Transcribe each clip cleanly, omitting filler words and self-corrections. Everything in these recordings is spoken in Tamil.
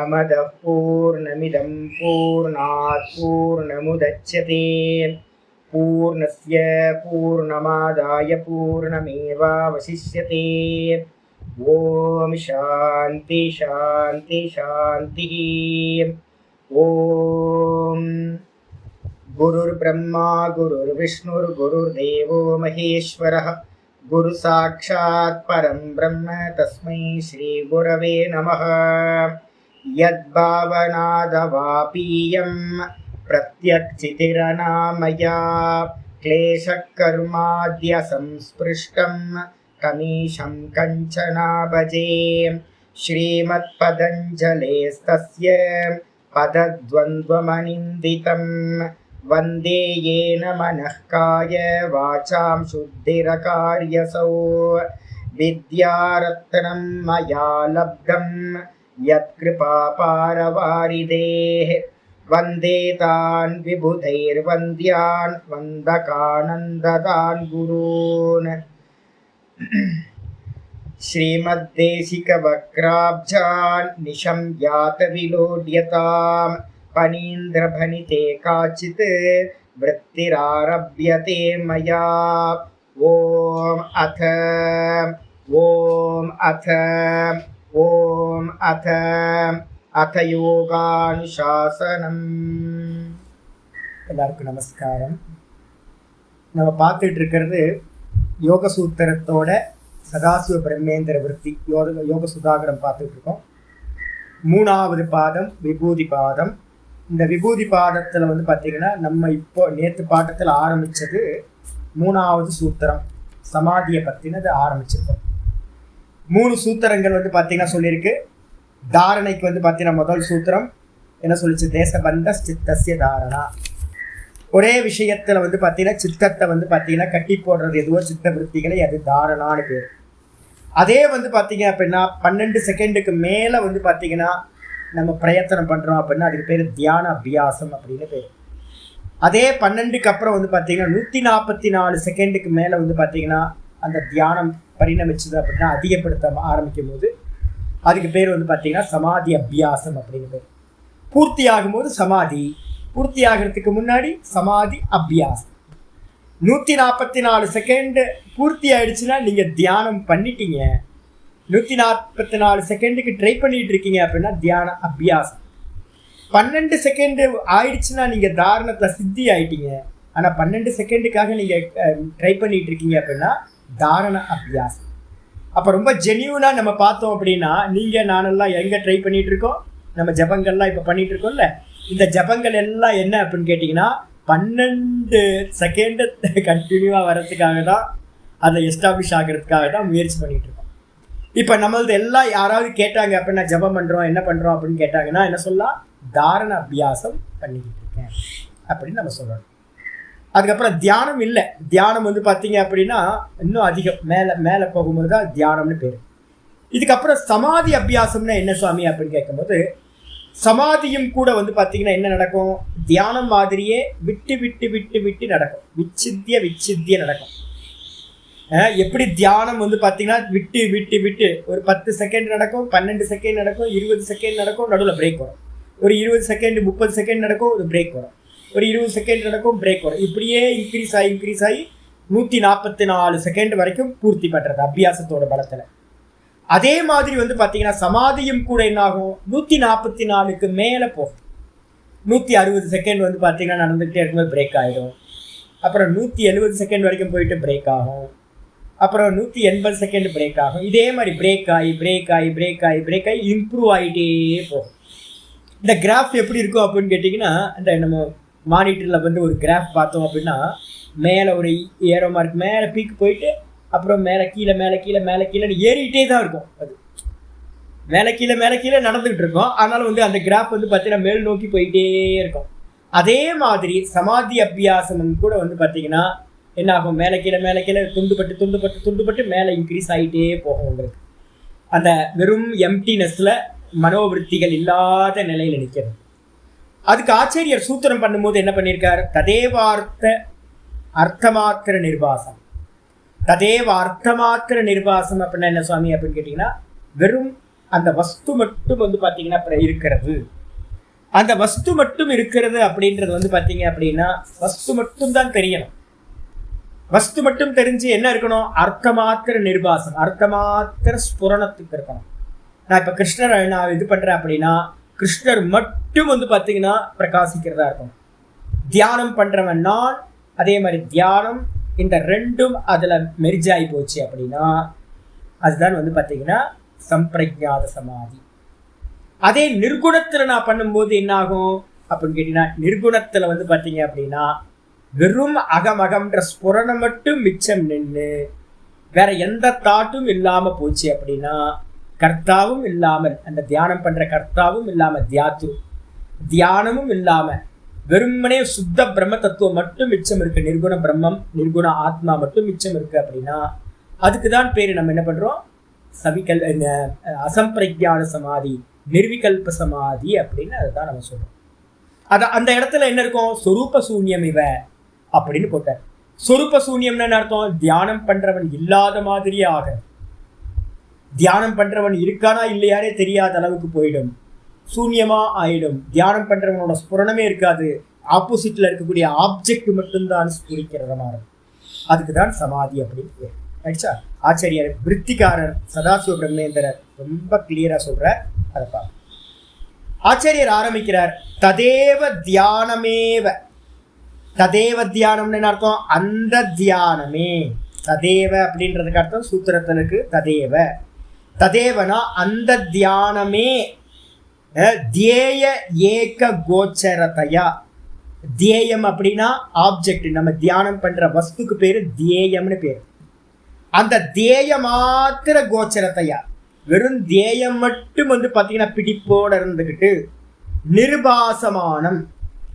पूर्णमदः पूर्णमिदं पूर्णात् पूर्णमुदच्यते पूर्णस्य पूर्णमादाय पूर्णमेवावशिष्यते। ओम शांति शांति शांति। ओम गुरुर्ब्रह्मा गुरुर्विष्णुर्गुरुर्देवो महेश्वरः गुरु साक्षात् परं ब्रह्म तस्मै श्री गुरवे नमः। यद्भावनादवापीयं प्रत्यक्षितिरनामया क्लेशकर्माद्य संस्पृष्टं कमीशं कंचना भजे। श्रीमत्पतञ्जलेस्तस्य पदद्वन्द्वमनिन्दितं वन्दे येन मनः काय वाचां शुद्धिरकार्यसौ। विद्यारत्नं मया लब्धं यत्कृपापारवारिदेः वन्दे तान् विबुधैर्वन्द्यान् वन्दकानन्ददान् गुरून्। श्रीमद्देशिकवक्राब्जान् निशम्यातविलोड्यतां पनीन्द्रभनिते काचित् वृत्तिरारभ्यते मया। ॐ अथ யோகானுசாசனம். எல்லாருக்கும் நமஸ்காரம். நம்ம பார்த்துட்டு இருக்கிறது யோக சூத்திரத்தோட சதாசிவ பிரம்மேந்திர விருத்தி யோக சுதாகரம் பார்த்துட்டு இருக்கோம். 3வது பாதம் விபூதி பாதம். இந்த விபூதி பாதத்தில் பார்த்தீங்கன்னா நம்ம இப்போ நேற்று பாட்டத்தில் ஆரம்பித்தது 3வது சூத்திரம் சமாதியை பற்றினது ஆரம்பிச்சிருக்கோம். 3 சூத்திரங்கள் பார்த்தீங்கன்னா சொல்லியிருக்கு. தாரணைக்கு பார்த்தீங்கன்னா முதல் சூத்திரம் என்ன சொல்லிச்சு? தேசபந்த சித்தசிய தாரணா. ஒரே விஷயத்தில் பார்த்தீங்கன்னா சித்தத்தை பார்த்தீங்கன்னா கட்டி போடுறது எதுவோ சித்த விருத்திகளை அது தாரணான்னு பேர். அதே பார்த்தீங்க அப்படின்னா 12 செகண்டுக்கு மேலே பார்த்தீங்கன்னா நம்ம பிரயத்தனம் பண்ணுறோம் அப்படின்னா அதுக்கு பேர் தியான அபியாசம் அப்படின்னு பேர். அதே 12க்கு அப்புறம் பார்த்தீங்கன்னா 144 செகண்டுக்கு மேலே பார்த்தீங்கன்னா அந்த தியானம் பரிணமிச்சது அப்படின்னா அதிகப்படுத்த ஆரம்பிக்கும் போது அதுக்கு பேர் பார்த்தீங்கன்னா சமாதி அபியாசம் அப்படின்னு பேர். பூர்த்தி ஆகும்போது சமாதி, பூர்த்தி ஆகிறதுக்கு முன்னாடி சமாதி அபியாசம். 144 செகண்டு பூர்த்தி ஆயிடுச்சுன்னா நீங்கள் தியானம் பண்ணிட்டீங்க. 144 செகண்டுக்கு ட்ரை பண்ணிட்டு இருக்கீங்க அப்படின்னா தியான அபியாசம். 12 செகண்டு ஆயிடுச்சுன்னா நீங்கள் தாரணத்தில் சித்தி ஆயிட்டீங்க. ஆனால் 12 செகண்டுக்காக நீங்கள் ட்ரை பண்ணிட்டு இருக்கீங்க அப்படின்னா தாரண அபியாசம். அப்போ ரொம்ப ஜென்யூனாக நம்ம பார்த்தோம் அப்படின்னா நீங்கள் நானெல்லாம் எங்கே ட்ரை பண்ணிகிட்டு இருக்கோம்? நம்ம ஜபங்கள்லாம் இப்போ பண்ணிகிட்டு இருக்கோம்ல. இந்த ஜபங்கள் எல்லாம் என்ன அப்படின்னு கேட்டிங்கன்னா 12 செகண்டு கண்டினியூவாக வர்றதுக்காக தான், அதை எஸ்டாப்ளிஷ் ஆகிறதுக்காக தான் முயற்சி பண்ணிகிட்டு இருக்கோம். இப்போ நம்மளது எல்லாம் யாராவது கேட்டாங்க அப்படின்னா ஜபம் பண்ணுறோம் என்ன பண்ணுறோம் அப்படின்னு கேட்டாங்கன்னா என்ன சொல்லலாம்? தாரண அபியாசம் பண்ணிக்கிட்டு இருக்கேன் அப்படின்னு நம்ம சொல்லணும். அதுக்கப்புறம் தியானம் இல்லை. தியானம் பார்த்தீங்க அப்படின்னா இன்னும் அதிகம் மேலே மேலே போகும்போது தான் தியானம்னு பேர். இதுக்கப்புறம் சமாதி அபியாசம்னா என்ன சுவாமி அப்படின்னு கேட்கும்போது சமாதியும் கூட பார்த்தீங்கன்னா என்ன நடக்கும்? தியானம் மாதிரியே விட்டு விட்டு விட்டு விட்டு நடக்கும். விச்சித்திய நடக்கும். எப்படி தியானம் பார்த்தீங்கன்னா விட்டு விட்டு விட்டு ஒரு 10 செகண்ட் நடக்கும், 12 செகண்ட் நடக்கும், 20 செகண்ட் நடக்கும், நடுவில் பிரேக் வரும். ஒரு 20 செகண்ட் 30 செகண்ட் நடக்கும், ஒரு பிரேக் வரும். ஒரு 20 செகண்ட் நடக்கும், பிரேக் வரும். இப்படியே இன்க்ரீஸ் ஆகி 144 செகண்ட் வரைக்கும் பூர்த்தி பண்ணுறது அபியாசத்தோட பலத்தில். அதே மாதிரி பார்த்தீங்கன்னா சமாதியும் கூட என்ன ஆகும்? 144க்கு மேலே போகும். 160 செகண்ட் பார்த்தீங்கன்னா நடந்துகிட்டே இருக்கும்போது பிரேக் ஆகிடும். அப்புறம் 170 செகண்ட் வரைக்கும் போயிட்டு பிரேக் ஆகும். அப்புறம் 180 செகண்ட் பிரேக் ஆகும். இதே மாதிரி பிரேக் ஆகி இம்ப்ரூவ் ஆகிட்டே போகும். இந்த கிராஃப் எப்படி இருக்கும் அப்படின்னு கேட்டிங்கன்னா, இந்த நம்ம மானிட்டரில் ஒரு கிராஃப் பார்த்தோம் அப்படின்னா மேலே ஒரு ஏரோ மார்க் மேலே பீக்கு போயிட்டு அப்புறம் மேலே கீழே ஏறிக்கிட்டே தான் இருக்கும். அது மேலே கீழே நடந்துகிட்டு இருக்கும். அதனால் அந்த கிராஃப் பார்த்தீங்கன்னா மேல் நோக்கி போயிட்டே இருக்கும். அதே மாதிரி சமாதி அபியாசம் கூட பார்த்தீங்கன்னா என்ன ஆகும்? மேலே கீழே துண்டுபட்டு மேலே இன்க்ரீஸ் ஆகிட்டே போகும். உங்களுக்கு அந்த வெறும் எம்டினஸில் மனோவிருத்திகள் இல்லாத நிலையில் நிற்கிறது. அதுக்கு ஆச்சாரியர் சூத்திரம் பண்ணும்போது என்ன பண்ணியிருக்கார்? ததேவார்த்த அர்த்தமாத்திர நிர்வாசம். ததேவ அர்த்தமாத்திர நிர்வாசம் அப்படின்னா என்ன சுவாமி அப்படின்னு கேட்டிங்கன்னா வெறும் அந்த வஸ்து மட்டும் வந்து பார்த்தீங்கன்னா இருக்கிறது. அந்த வஸ்து மட்டும் இருக்கிறது அப்படின்றது வந்து பார்த்தீங்க அப்படின்னா வஸ்து மட்டும் தான் தெரியணும். வஸ்து மட்டும் தெரிஞ்சு என்ன இருக்கணும்? அர்த்தமாத்திர நிர்பாசம், அர்த்தமாத்திர ஸ்புரணத்துக்கு இருக்கணும். நான் இப்போ கிருஷ்ணர் நான் இது பண்ணுறேன் அப்படின்னா கிருஷ்ணர் மட்டும் வந்து பார்த்தீங்கன்னா பிரகாசிக்கிறதா இருக்கும். தியானம் பண்ணுறவன் நான், அதே மாதிரி தியானம் இந்த ரெண்டும் அதில் மெர்ஜாகி போச்சு அப்படின்னா அதுதான் வந்து பார்த்தீங்கன்னா சம்பிரஜாத சமாதி. அதே நிர்குணத்தில் நான் பண்ணும்போது என்ன ஆகும் அப்படின்னு கேட்டீங்கன்னா, நிர்குணத்தில் வந்து பார்த்தீங்க அப்படின்னா வெறும் அகமகம்ன்ற ஸ்புரணம் மட்டும் மிச்சம் நின்று வேற எந்த தாட்டும் இல்லாமல் போச்சு அப்படின்னா, கர்த்தாவும் இல்லாமல் அந்த தியானம் பண்ற கர்த்தாவும் இல்லாமல் தியானமும் இல்லாமல் வெறுமனே சுத்த பிரம்ம தத்துவம் மட்டும் மிச்சம் இருக்கு, நிர்குண பிரம்மம் நிர்குண ஆத்மா மட்டும் மிச்சம் இருக்கு அப்படின்னா அதுக்கு தான் பேரு நம்ம என்ன பண்றோம்? அசம்பிரஜான சமாதி, நிர்விகல்ப சமாதி அப்படின்னு அதுதான் நம்ம சொல்றோம். அந்த இடத்துல என்ன இருக்கும்? சொரூப சூன்யம் இவ அப்படின்னு போட்டார். சொரூப சூன்யம்னு அர்த்தம் தியானம் பண்றவன் இல்லாத மாதிரியே ஆக, தியானம் பண்றவன் இருக்கானா இல்லையானே தெரியாத அளவுக்கு போயிடும், சூன்யமா ஆயிடும். தியானம் பண்றவனோட ஸ்புரணமே இருக்காது, ஆப்போசிட்ல இருக்கக்கூடிய ஆப்ஜெக்ட் மட்டும்தான் ஸ்புரிக்கிறத மாதிரி. அதுக்கு தான் சமாதி அப்படின்னு ஆயிடுச்சா. ஆச்சாரியர் விருத்திகாரர் சதாசிவ பிரம்மேந்திரர் ரொம்ப கிளியரா சொல்ற. அதை பார்க்க ஆச்சாரியர் ஆரம்பிக்கிறார். ததேவ தியானமேவ, ததேவ தியானம்னு அர்த்தம் அந்த தியானமே. ததேவ அப்படின்றதுக்கு அர்த்தம் சூத்திரத்தினுக்கு ததேவ. ததேவனா அந்த தியானமே தியேய ஏக கோச்சரதையா. தியேயம் அப்படின்னா ஆப்ஜெக்ட், நம்ம தியானம் பண்ற வஸ்துக்கு பேரு தியேயம்னு பேரு. அந்த தியேய மாத்திர கோச்சரத்தையா, வெறும் தியேயம் மட்டும் வந்து பார்த்தீங்கன்னா பிடிப்போட இருந்துக்கிட்டு நிர்பாசமானம்,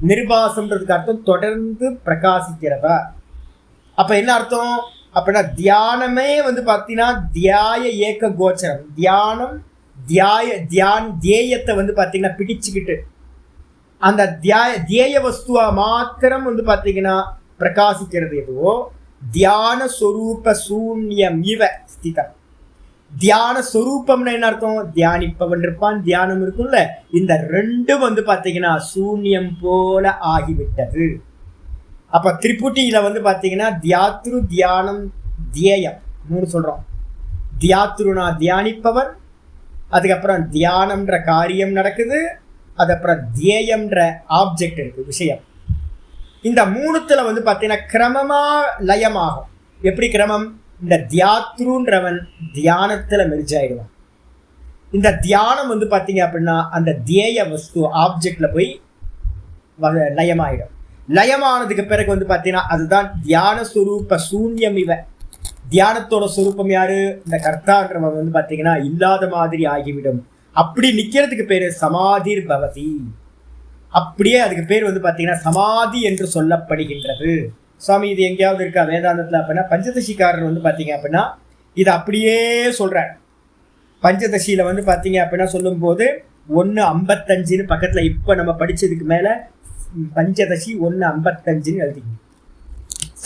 நிர்பாசம்ன்றதுக்கு அர்த்தம் தொடர்ந்து பிரகாசிக்கிறதா. அப்ப என்ன அர்த்தம் அப்படின்னா தியானமே வந்து பார்த்தீங்கன்னா தியாய ஏக கோச்சரம், தியானம் தியேயத்தை வந்து பார்த்தீங்கன்னா பிடிச்சுக்கிட்டு அந்த தியேய வஸ்துவா மாத்திரம் வந்து பார்த்தீங்கன்னா பிரகாசிக்கிறது எதுவோ தியான சொரூப சூன்யம் இவ ஸ்திதம். தியான சொரூபம்னு என்ன அர்த்தம்? தியானிப்பவன் இருப்பான், தியானம் இருக்கும்ல, இந்த ரெண்டும் வந்து பார்த்தீங்கன்னா சூன்யம் போல ஆகிவிட்டது. அப்ப திரிபுட்டியில வந்து பார்த்தீங்கன்னா தியாத்ரு தியானம் தியேயம் மூணு சொல்றோம். தியாத்ருனா தியானிப்பவன், அதுக்கப்புறம் தியானம்ன்ற காரியம் நடக்குது, அதுக்கப்புறம் தியேயம்ன்ற ஆப்ஜெக்ட் இருக்கு, விஷயம். இந்த மூணுத்துல வந்து பார்த்தீங்கன்னா கிரமமா லயமாகும். எப்படி கிரமம்? இந்த தியாத்ருன்றவன் தியானத்துல மெர்ஜாயிடுவான். இந்த தியானம் வந்து பார்த்தீங்க அப்படின்னா அந்த தியேய வஸ்து ஆப்ஜெக்ட்ல போய் லயமாயிடும். லயமானதுக்கு பிறகு வந்து பார்த்தீங்கன்னா அதுதான் தியான சுரூப சூன்யம் இவ. தியானத்தோட சுரூபம் யாரு? இந்த கர்த்தான்றவன் வந்து பார்த்தீங்கன்னா இல்லாத மாதிரி ஆகிவிடும். அப்படி நிக்கிறதுக்கு பேரு சமாதிர் பவதி. அப்படியே அதுக்கு பேர் வந்து பார்த்தீங்கன்னா சமாதி என்று சொல்லப்படுகின்றது. சுவாமி இது எங்கேயாவது இருக்கா வேதாந்தத்தில் அப்படின்னா? பஞ்சதசிக்காரர் வந்து பார்த்தீங்க அப்படின்னா இது அப்படியே சொல்கிறார். பஞ்சதசியில் வந்து பார்த்தீங்க அப்படின்னா சொல்லும்போது 1:55 பக்கத்தில் இப்போ நம்ம படித்ததுக்கு மேலே பஞ்சதசி 1:55 எழுதிங்க.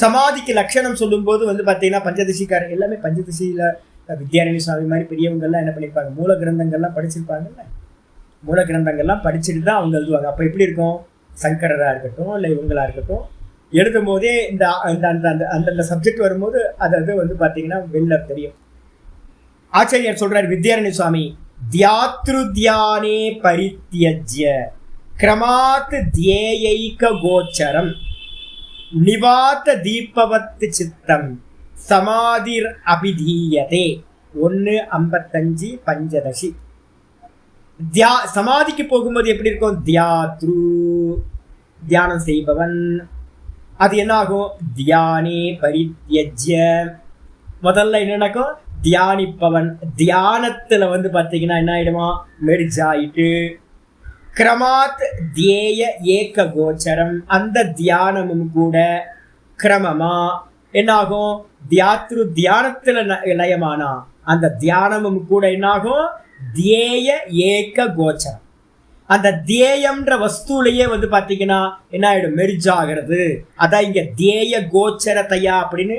சமாதிக்கு லட்சணம் சொல்லும்போது வந்து பார்த்தீங்கன்னா பஞ்சதசிக்காரர் எல்லாமே பஞ்சதசியில் வித்யாரண்ய சுவாமி மாதிரி பெரியவங்கள்லாம் என்ன பண்ணியிருப்பாங்க, மூல கிரந்தங்கள்லாம் படிச்சிருப்பாங்கல்ல, மூல கிரந்தங்கள்லாம் படிச்சுட்டு தான் அவங்க எழுதுவாங்க. அப்போ எப்படி இருக்கும்? சங்கரராக இருக்கட்டும் இல்லை இவங்களா இருக்கட்டும் எழுதும் போதே இந்த அந்தந்த சப்ஜெக்ட் வரும்போது அது வந்து பார்த்தீங்கன்னா வெளில தெரியும். ஆச்சாரியர் சொல்றார் வித்யாரண்ய சுவாமி, தியாத்ரு தியானே பரித்யஜ்ய கிரமாத் தியேயைக கோச்சரம் நிவாத்த தீபவத் சித்தம் சமாதிர் அபிதீயதே. 1:55 பஞ்சதசி. சமாதிக்கு போகும்போது எப்படி இருக்கும்? தியாத்ரு தியானம் செய்பவன். அது என்ன ஆகும்? தியானே பரித்யஜ்ய. முதல்ல என்ன நடக்கும்? தியானிப்பவன் தியானத்துல வந்து பார்த்தீங்கன்னா என்ன ஆயிடுமா? மெர்ஜ் ஆயிட்டு கிரமாத் தியேய ஏக கோச்சரம். அந்த தியானமும் கூட கிரமமா என்னாகும்? தியாத்ரு தியானத்துல லயமானா அந்த தியானமும் கூட என்னாகும்? தியேய ஏக கோச்சரம். அந்த தியேயம்ன்ற வஸ்துலையே வந்து பார்த்தீங்கன்னா என்ன ஆயிடும்? மெர்ஜ் ஆகிறது. அதான் இங்க தியேய கோச்சரத்தையா அப்படின்னு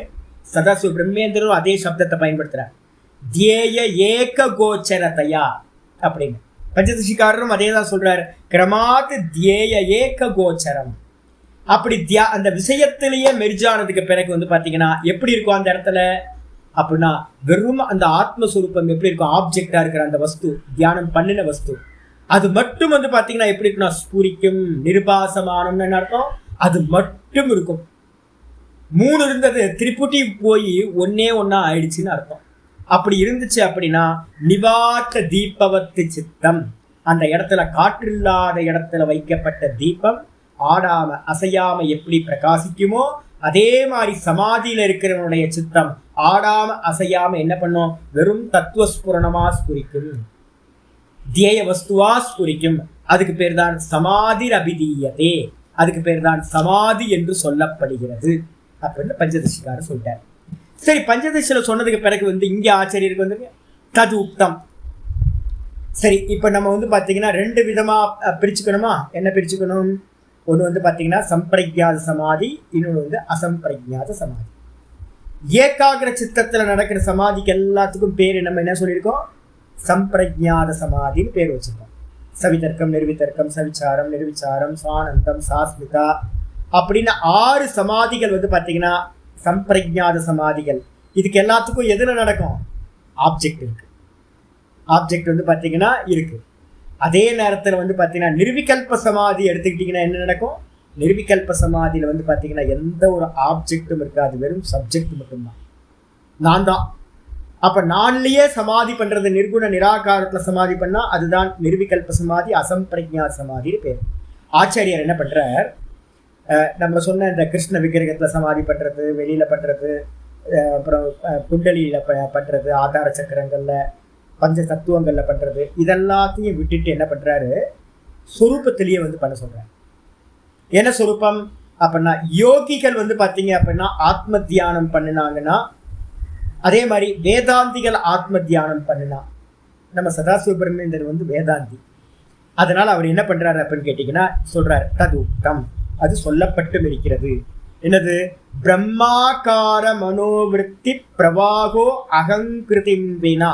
சதாசிவ பிரம்மேந்திரரும் அதே சப்தத்தை பயன்படுத்துறார். தியேய ஏக கோச்சரத்தையா. அப்படின்னு. பஞ்சதசிக்காரரும் அதே தான் சொல்றாரு, கிரமாத் தியேய ஏக கோச்சரம். அப்படி அந்த விஷயத்திலேயே மெர்ஜானதுக்கு பிறகு வந்து பாத்தீங்கன்னா எப்படி இருக்கும் அந்த இடத்துல அப்படின்னா, வெறும் அந்த ஆத்மஸ்வரூபம் எப்படி இருக்கும், ஆப்ஜெக்டா இருக்கிற அந்த வஸ்து, தியானம் பண்ணின வஸ்து, அது மட்டும் வந்து பாத்தீங்கன்னா எப்படி இருக்குன்னா ஸ்பூரிக்கும், நிர்பாசமானம்னு என்ன அர்த்தம், அது மட்டும் இருக்கும். 3 இருந்தது திரிபுட்டி போய் ஒன்னா ஆயிடுச்சுன்னு அர்த்தம். அப்படி இருந்துச்சு அப்படின்னா நிவாத்த தீபவத்து சித்தம், அந்த இடத்துல காற்றில்லாத இடத்துல வைக்கப்பட்ட தீபம் ஆடாம அசையாம எப்படி பிரகாசிக்குமோ அதே மாதிரி சமாதியில இருக்கிறவனுடைய சித்தம் ஆடாம அசையாம என்ன பண்ணும், வெறும் தத்துவஸ்புரணமா ஸ்புரிக்கும், தியேய வஸ்துவா ஸ்புரிக்கும். அதுக்கு பேர் தான் சமாதி அபிதீயதே, அதுக்கு பேர் தான் சமாதி என்று சொல்லப்படுகிறது அப்படின்னு பஞ்சதசிக்காரர் சொல்லிட்டார். சரி, பஞ்சதசியில சொன்னதுக்கு பிறகு வந்து இங்க ஆச்சரியருக்கு வந்து தது உக்தம். சரி, இப்ப நம்ம வந்து பாத்தீங்கன்னா 2 விதமா பிரிச்சுக்கணுமா? என்ன பிரிச்சுக்கணும்? ஒன்று வந்து பாத்தீங்கன்னா சம்பிரஜாத சமாதி, இன்னொன்று வந்து அசம்பிரஜாத சமாதி. ஏகாகிர சித்தத்துல நடக்கிற சமாதிக்கு எல்லாத்துக்கும் பேரு நம்ம என்ன சொல்லியிருக்கோம், சம்பிரஜாத சமாதின்னு பேர் வச்சிருக்கோம். சவிதர்க்கம், நிர்விதர்க்கம், சவிச்சாரம், நிர்விச்சாரம், சானந்தம், சாஸ்மிதா அப்படின்னு 6 சமாதிகள் வந்து பாத்தீங்கன்னா சம்பிரஜாத சமாதிகள். இதுக்கு எல்லாத்துக்கும் எதுல நடக்கும், ஆப்ஜெக்ட் இருக்கு, ஆப்ஜெக்ட் வந்து பாத்தீங்கன்னா இருக்கு. அதே நேரத்தில் வந்து பாத்தீங்கன்னா நிர்விகல்ப சமாதி எடுத்துக்கிட்டீங்கன்னா என்ன நடக்கும், நிர்விகல்ப சமாதியில வந்து பாத்தீங்கன்னா எந்த ஒரு ஆப்ஜெக்டும் இருக்காது, வெறும் சப்ஜெக்ட் மட்டும்தான், நான் தான். அப்ப நான்லயே சமாதி பண்றது, நிர்குண நிராகாரத்துல சமாதி பண்ணா அதுதான் நிர்விகல்ப சமாதி, அசம்பிரஜாத சமாதின்னு பேர். ஆச்சாரியர் என்ன பண்றார், நம்ம சொன்ன இந்த கிருஷ்ண விக்கிரகத்துல சமாதி பண்றது, வெளியில பண்றது, அப்புறம் குண்டலியில பண்றது, ஆதார சக்கரங்கள்ல பஞ்ச தத்துவங்கள்ல பண்றது, இதெல்லாத்தையும் விட்டுட்டு என்ன பண்றாரு, சொரூபத்திலேயே வந்து பண்ண சொல்றாரு. என்ன சொரூபம் அப்படின்னா, யோகிகள் வந்து பாத்தீங்க அப்படின்னா ஆத்ம தியானம் பண்ணினாங்கன்னா, அதே மாதிரி வேதாந்திகள் ஆத்ம தியானம் பண்ணினா, நம்ம சதாசிவபிரமேந்தர் வந்து வேதாந்தி, அதனால அவர் என்ன பண்றாரு அப்படின்னு கேட்டீங்கன்னா சொல்றாரு தது உக்தம், அது சொல்லப்பட்டும் இருக்கிறது. என்னது, பிரம்மாகார மனோவிருத்தி பிரவாகோ அகங்கிருதிம்பினா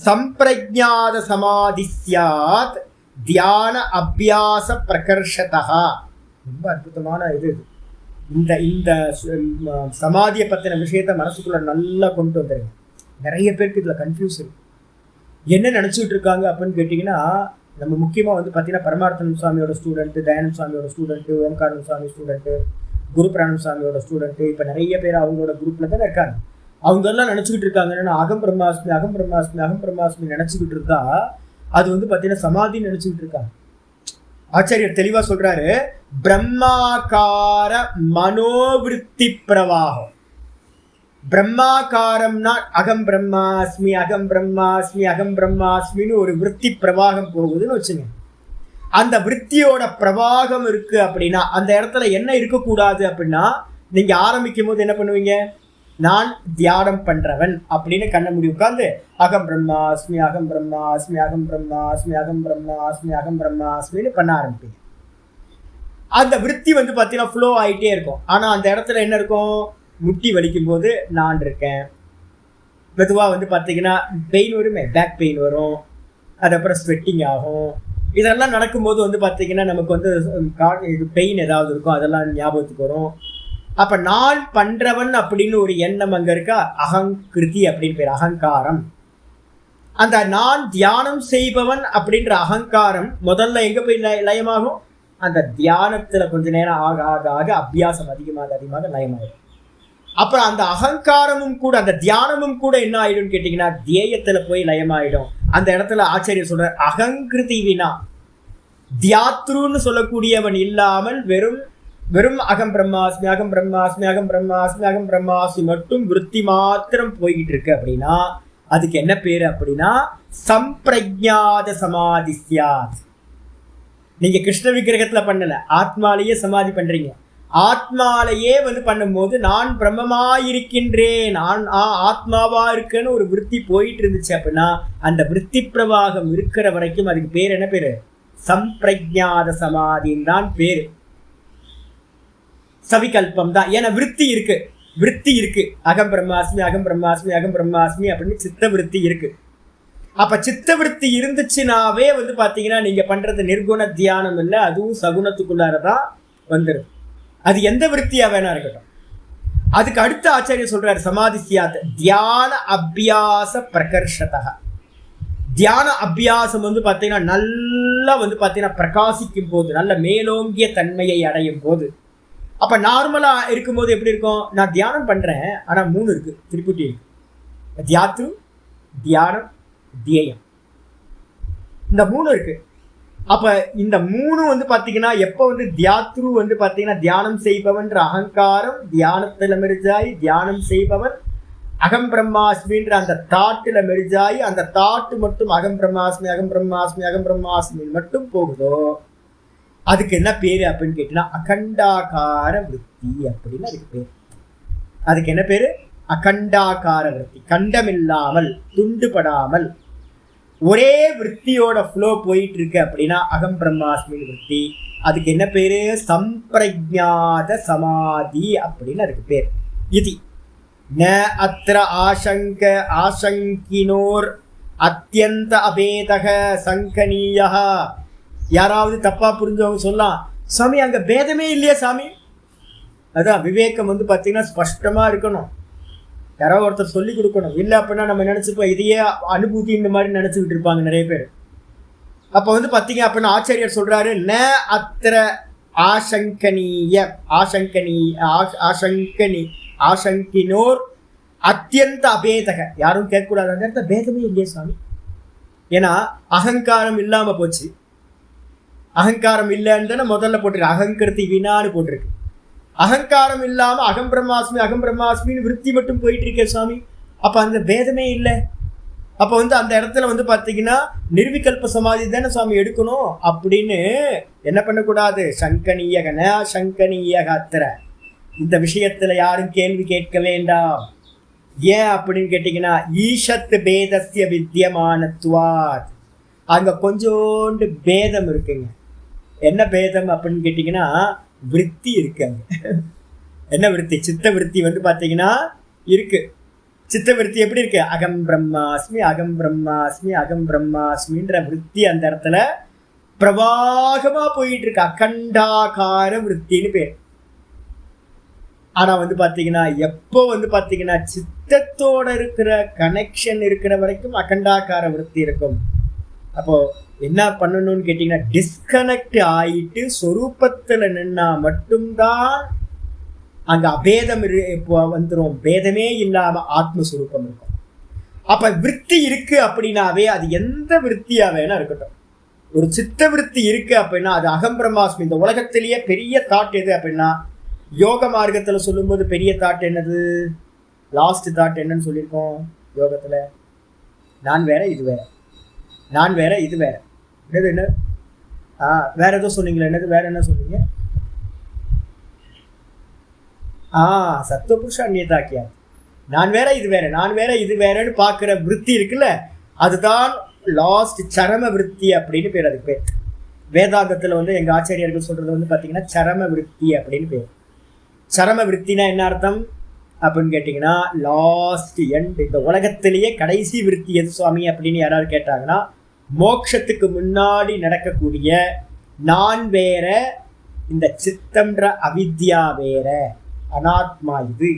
சம்பிரஜாத சமாதி ஸ்யாத் தியான அபியாச பிரகர்ஷதா. ரொம்ப அற்புதமான இது. இந்த சமாதியை பத்தின விஷயத்த மனசுக்குள்ள நல்லா கொண்டு வந்துருங்க. நிறைய பேருக்கு இதுல கன்ஃபியூஸ் இருக்கு. என்ன நினைச்சுட்டு இருக்காங்க அப்படின்னு கேட்டீங்கன்னா, நம்ம முக்கியமா வந்து பாத்தீங்கன்னா பரமார்த்தனம் சுவாமியோட ஸ்டூடெண்ட், தயானந்த சுவாமியோட ஸ்டூடெண்ட், ஓம்காரம் சுவாமி ஸ்டூடெண்ட், குரு பிராணம் சுவாமியோட ஸ்டூடெண்ட், இப்ப நிறைய பேர் அவங்களோட குரூப்ல தானே இருக்காங்க. அவங்க எல்லாம் நினைச்சுக்கிட்டு இருக்காங்க என்னன்னா அகம் பிரம்மாஸ்மி, அகம் பிரம்மாஸ்மி, அகம் பிரம்மாஸ்மி நினைச்சுக்கிட்டு இருந்தா அது வந்து பாத்தீங்கன்னா சமாதின்னு நினைச்சுக்கிட்டு இருக்காங்க. ஆச்சாரியர் தெளிவா சொல்றாரு, பிரம்மாகார மனோவிருத்தி பிரவாகம். பிரம்மாகாரம்னா அகம் பிரம்மாஸ்மி, அகம் பிரம்மாஸ்மி, அகம் பிரம்மாஸ்மின்னு ஒரு விருத்தி பிரவாகம் போகுதுன்னு வச்சுங்க. அந்த விருத்தியோட பிரவாகம் இருக்கு அப்படின்னா அந்த இடத்துல என்ன இருக்கக்கூடாது அப்படின்னா, நீங்க ஆரம்பிக்கும் போது என்ன பண்ணுவீங்க, நான் தியானம் பண்றவன் அப்படின்னு கண்ண மூடி உட்கார்ந்து அகம் பிரம்மாஸ்மி, அகம் பிரம்மாஸ்மி, அகம் பிரம்மாஸ்மி, அகம் பிரம்மாஸ்மி, அகம் பிரம்மாஸ்மின்னு பண்ண ஆரம்பிப்பீங்க. அந்த விருத்தி வந்து பாத்தீங்கன்னா ஃப்ளோ ஆகிட்டே இருக்கும். ஆனா அந்த இடத்துல என்ன இருக்கும், முட்டி வலிக்கும் போது நான் இருக்கேன், மெதுவா வந்து பாத்தீங்கன்னா பெயின் வருமே, பேக் பெயின் வரும், அதுக்கப்புறம் ஸ்வெட்டிங் ஆகும். இதெல்லாம் நடக்கும்போது வந்து பாத்தீங்கன்னா நமக்கு வந்து பெயின் ஏதாவது இருக்கும், அதெல்லாம் ஞாபகத்துக்கு வரும். அப்ப நான் பண்றவன் அப்படின்னு ஒரு எண்ணம் அங்க இருக்கா, அகங்கிருதி அப்படின்னு பேர், அகங்காரம். அந்த நான் தியானம் செய்பவன் அப்படின்ற அகங்காரம் முதல்ல எங்க போய் லயமாகும், அந்த தியானத்துல கொஞ்ச நேரம் ஆக ஆக ஆக அபியாசம் அதிகமாக அதிகமாக லயமாகும். அப்புறம் அந்த அகங்காரமும் கூட அந்த தியானமும் கூட என்ன ஆயிடும் கேட்டீங்கன்னா தியேயத்துல போய் லயமாயிடும். அந்த இடத்துல ஆச்சரியம் சொல்ற அகங்கிருதி வினா, தியாத்ருன்னு சொல்லக்கூடியவன் இல்லாமல் வெறும் வெறும் அகம் பிரம்மாஸ்மி, அகம் பிரம்மாஸ்மி, அகம் பிரம்மாஸ்மி, அகம் பிரம்மாஸ்மி மட்டும் விருத்தி மாத்திரம் போய்கிட்டு இருக்கு அப்படின்னா அதுக்கு என்ன பேரு அப்படின்னா சம்பிரஜாத சமாதி ஸ்யாத். நீங்க கிருஷ்ண விக்கிரகத்துல பண்ணல, ஆத்மாலேயே சமாதி பண்றீங்க. ஆத்மாலேயே வந்து பண்ணும்போது நான் பிரம்மமாயிருக்கின்றேன், நான் ஆத்மாவா இருக்குன்னு ஒரு விருத்தி போயிட்டு இருந்துச்சு அப்படின்னா அந்த விருத்தி பிரவாகம் இருக்கிற வரைக்கும் அதுக்கு பேர் என்ன பேரு, சம்பிரஜாத சமாதின்னு தான் பேரு. சவிகல்பம் தான், ஏன்னா விருத்தி இருக்கு, விருத்தி இருக்கு. அகம் பிரம்மாஸ்மி, அகம் பிரம்மாஸ்மி, அகம் பிரம்மாஸ்மி அப்படின்னு சித்த விருத்தி இருக்கு. அப்ப சித்தவிருத்தி இருந்துச்சுனாவே வந்து பாத்தீங்கன்னா நீங்க பண்றது நிர்குண தியானம் இல்லை, அதுவும் சகுனத்துக்குள்ளாரதான் வந்துடும். அது எந்த விருத்தியா வேணா இருக்கட்டும். அதுக்கு அடுத்த ஆச்சாரியர் சொல்றாரு சமாதி சியாத் தியான அபியாச பிரகர்ஷதா. தியான அபியாசம் வந்து பாத்தீங்கன்னா நல்லா வந்து பாத்தீங்கன்னா பிரகாசிக்கும் போது, நல்ல மேலோங்கிய தன்மையை அடையும் போது. அப்ப நார்மலா இருக்கும்போது எப்படி இருக்கும்? நான் தியானம் பண்றேன், ஆனா 3 இருக்கு, திரிபுட்டி இருக்கு. தியாத்ரு, தியானம், தியேயம், இந்த 3 இருக்கு. அப்ப இந்த 3 வந்து பாத்தீங்கன்னா எப்ப வந்து தியாத்ரு வந்து பாத்தீங்கன்னா தியானம் செய்பவன்ற அகங்காரம் தியானத்துல மெரிஜாய், தியானம் செய்பவன் அகம் பிரம்மாஸ்மின்ற அந்த தாட்டுல மெரிஜாயி, அந்த தாட்டு மட்டும் அகம் பிரம்மாஸ்மி அகம் பிரம்மாஸ்மி அகம் பிரம்மாஸ்மி மட்டும் போகுதோ அதுக்கு என்ன பேரு அப்படின்னு கேட்டீங்கன்னா அகண்டாகார விருத்தி அப்படின்னு அதுக்கு பேரு. அதுக்கு என்ன பேரு? அகண்டாகார விருத்தி. கண்டமில்லாமல், துண்டுபடாமல் ஒரே விற்த்தியோட ஃப்ளோ போயிட்டு இருக்கு அப்படின்னா அகம் பிரம்மாஸ்மி விற்பி. அதுக்கு என்ன பேரு? சம்பிரஜாத சமாதி அப்படின்னு அதுக்கு பேர். இது ந அத்திர ஆசங்க ஆசங்கினோர் அத்தியந்த அபேதக சங்கனீயா. யாராவது தப்பா புரிஞ்சவங்க சொல்லலாம், சாமி அங்க பேதமே இல்லையா சாமி? அதான் விவேகம் வந்து பார்த்தீங்கன்னா ஸ்பஷ்டமா இருக்கணும். யாராவது ஒருத்தர் சொல்லி கொடுக்கணும். இல்லை அப்படின்னா நம்ம நினைச்சுப்போம் இதையே அனுபூதி இந்த மாதிரி நினைச்சுக்கிட்டு இருப்பாங்க நிறைய பேர். அப்போ வந்து பார்த்தீங்க அப்படின்னா ஆச்சாரியர் சொல்றாரு ந அத்திர ஆசங்கனீய ஆசங்கினோர் அத்தியந்த அபேதக. யாரும் கேட்கக்கூடாது, அந்த இடத்துல பேதமே இல்லையே சாமி. ஏன்னா அகங்காரம் இல்லாம போச்சு. அகங்காரம் இல்லைன்னு தானே முதல்ல போட்டிருக்கு, அகங்கிருத்தி வினான்னு போட்டிருக்கு. அகங்காரம் இல்லாம அகம் பிரம்மாஸ்மின்னு விருத்தி மட்டும் போயிட்டு இருக்கே சாமி. அப்ப அந்த பேதமே இல்லை. அப்ப வந்து அந்த இடத்துல வந்து பாத்தீங்கன்னா நிர்விகல்ப சமாதி தானே சாமி எடுக்கணும் அப்படின்னு என்ன பண்ணக்கூடாது? சங்கனீயக ந சங்கனீயக அத்திர. இந்த விஷயத்துல யாரும் கேள்வி கேட்க வேண்டாம். ஏன் அப்படின்னு கேட்டீங்கன்னா ஈஷத்து பேதஸ்ய வித்தியமானத்வாத். அங்க கொஞ்சோண்டு பேதம் இருக்குங்க. என்ன பேதம் அப்படின்னு கேட்டீங்கன்னா விருத்தி இருக்கு அங்க. என்ன விருத்தி? சித்த விருத்தி வந்து பாத்தீங்கன்னா இருக்கு. சித்த விருத்தி எப்படி இருக்கு? அகம் பிரம்மாஸ்மி அகம் பிரம்மாஸ்மி அகம் பிரம்மாஸ்மின்ற விருத்தி அந்த இடத்துல பிரவாகமா போயிட்டு இருக்கு. அகண்டாகார விருத்தின்னு பேர். ஆனா வந்து பாத்தீங்கன்னா எப்போ வந்து பாத்தீங்கன்னா சித்தத்தோட இருக்கிற கனெக்ஷன் இருக்கிற வரைக்கும் அகண்டாகார விருத்தி இருக்கும். அப்போ என்ன பண்ணணும்னு கேட்டீங்கன்னா டிஸ்கனெக்ட் ஆயிட்டு சொரூபத்துல நின்னா மட்டும்தான் அங்க அபேதம் வந்துடும். பேதமே இல்லாம ஆத்மஸ்வரூபம் இருக்கும். அப்ப விருத்தி இருக்கு அப்படின்னாவே அது எந்த விருத்தியா வேணா இருக்கட்டும். ஒரு சித்த விருத்தி இருக்கு அப்படின்னா அது அகம் பிரம்மாஸ்மி. இந்த உலகத்திலேயே பெரிய தாட் எது அப்படின்னா யோக மார்க்கத்துல சொல்லும்போது பெரிய தாட் என்னது? லாஸ்ட் தாட் என்னன்னு சொல்லியிருக்கோம் யோகத்துல? நான் வேற இது வேற, நான் வேற இது வேற. என்னது என்ன? வேற ஏதோ சொன்னீங்களா? என்னது வேற என்ன சொன்னீங்க? சத்துவபுருஷ அந்நியதாக்கியா. நான் வேற இது வேற, நான் வேற இது வேறன்னு பாக்குற விருத்தி இருக்குல்ல, அதுதான் லாஸ்ட் சரம விருத்தி அப்படின்னு பேர். அதுக்கு பேர் வேதாந்தத்துல வந்து எங்க ஆச்சாரியர்கள் சொல்றது வந்து பாத்தீங்கன்னா சரம விருத்தி அப்படின்னு பேர். சரம விருத்தினா என்ன அர்த்தம் அப்படின்னு கேட்டீங்கன்னா லாஸ்ட் எண்ட். இந்த உலகத்திலேயே கடைசி விருத்தி எது சுவாமி அப்படின்னு யாராவது கேட்டாங்கன்னா மோட்சத்துக்கு முன்னாடி நடக்கக்கூடிய நான் வேற, இந்த சித்தம்ன்ற அவித்யா வேற, அனாத்மா இது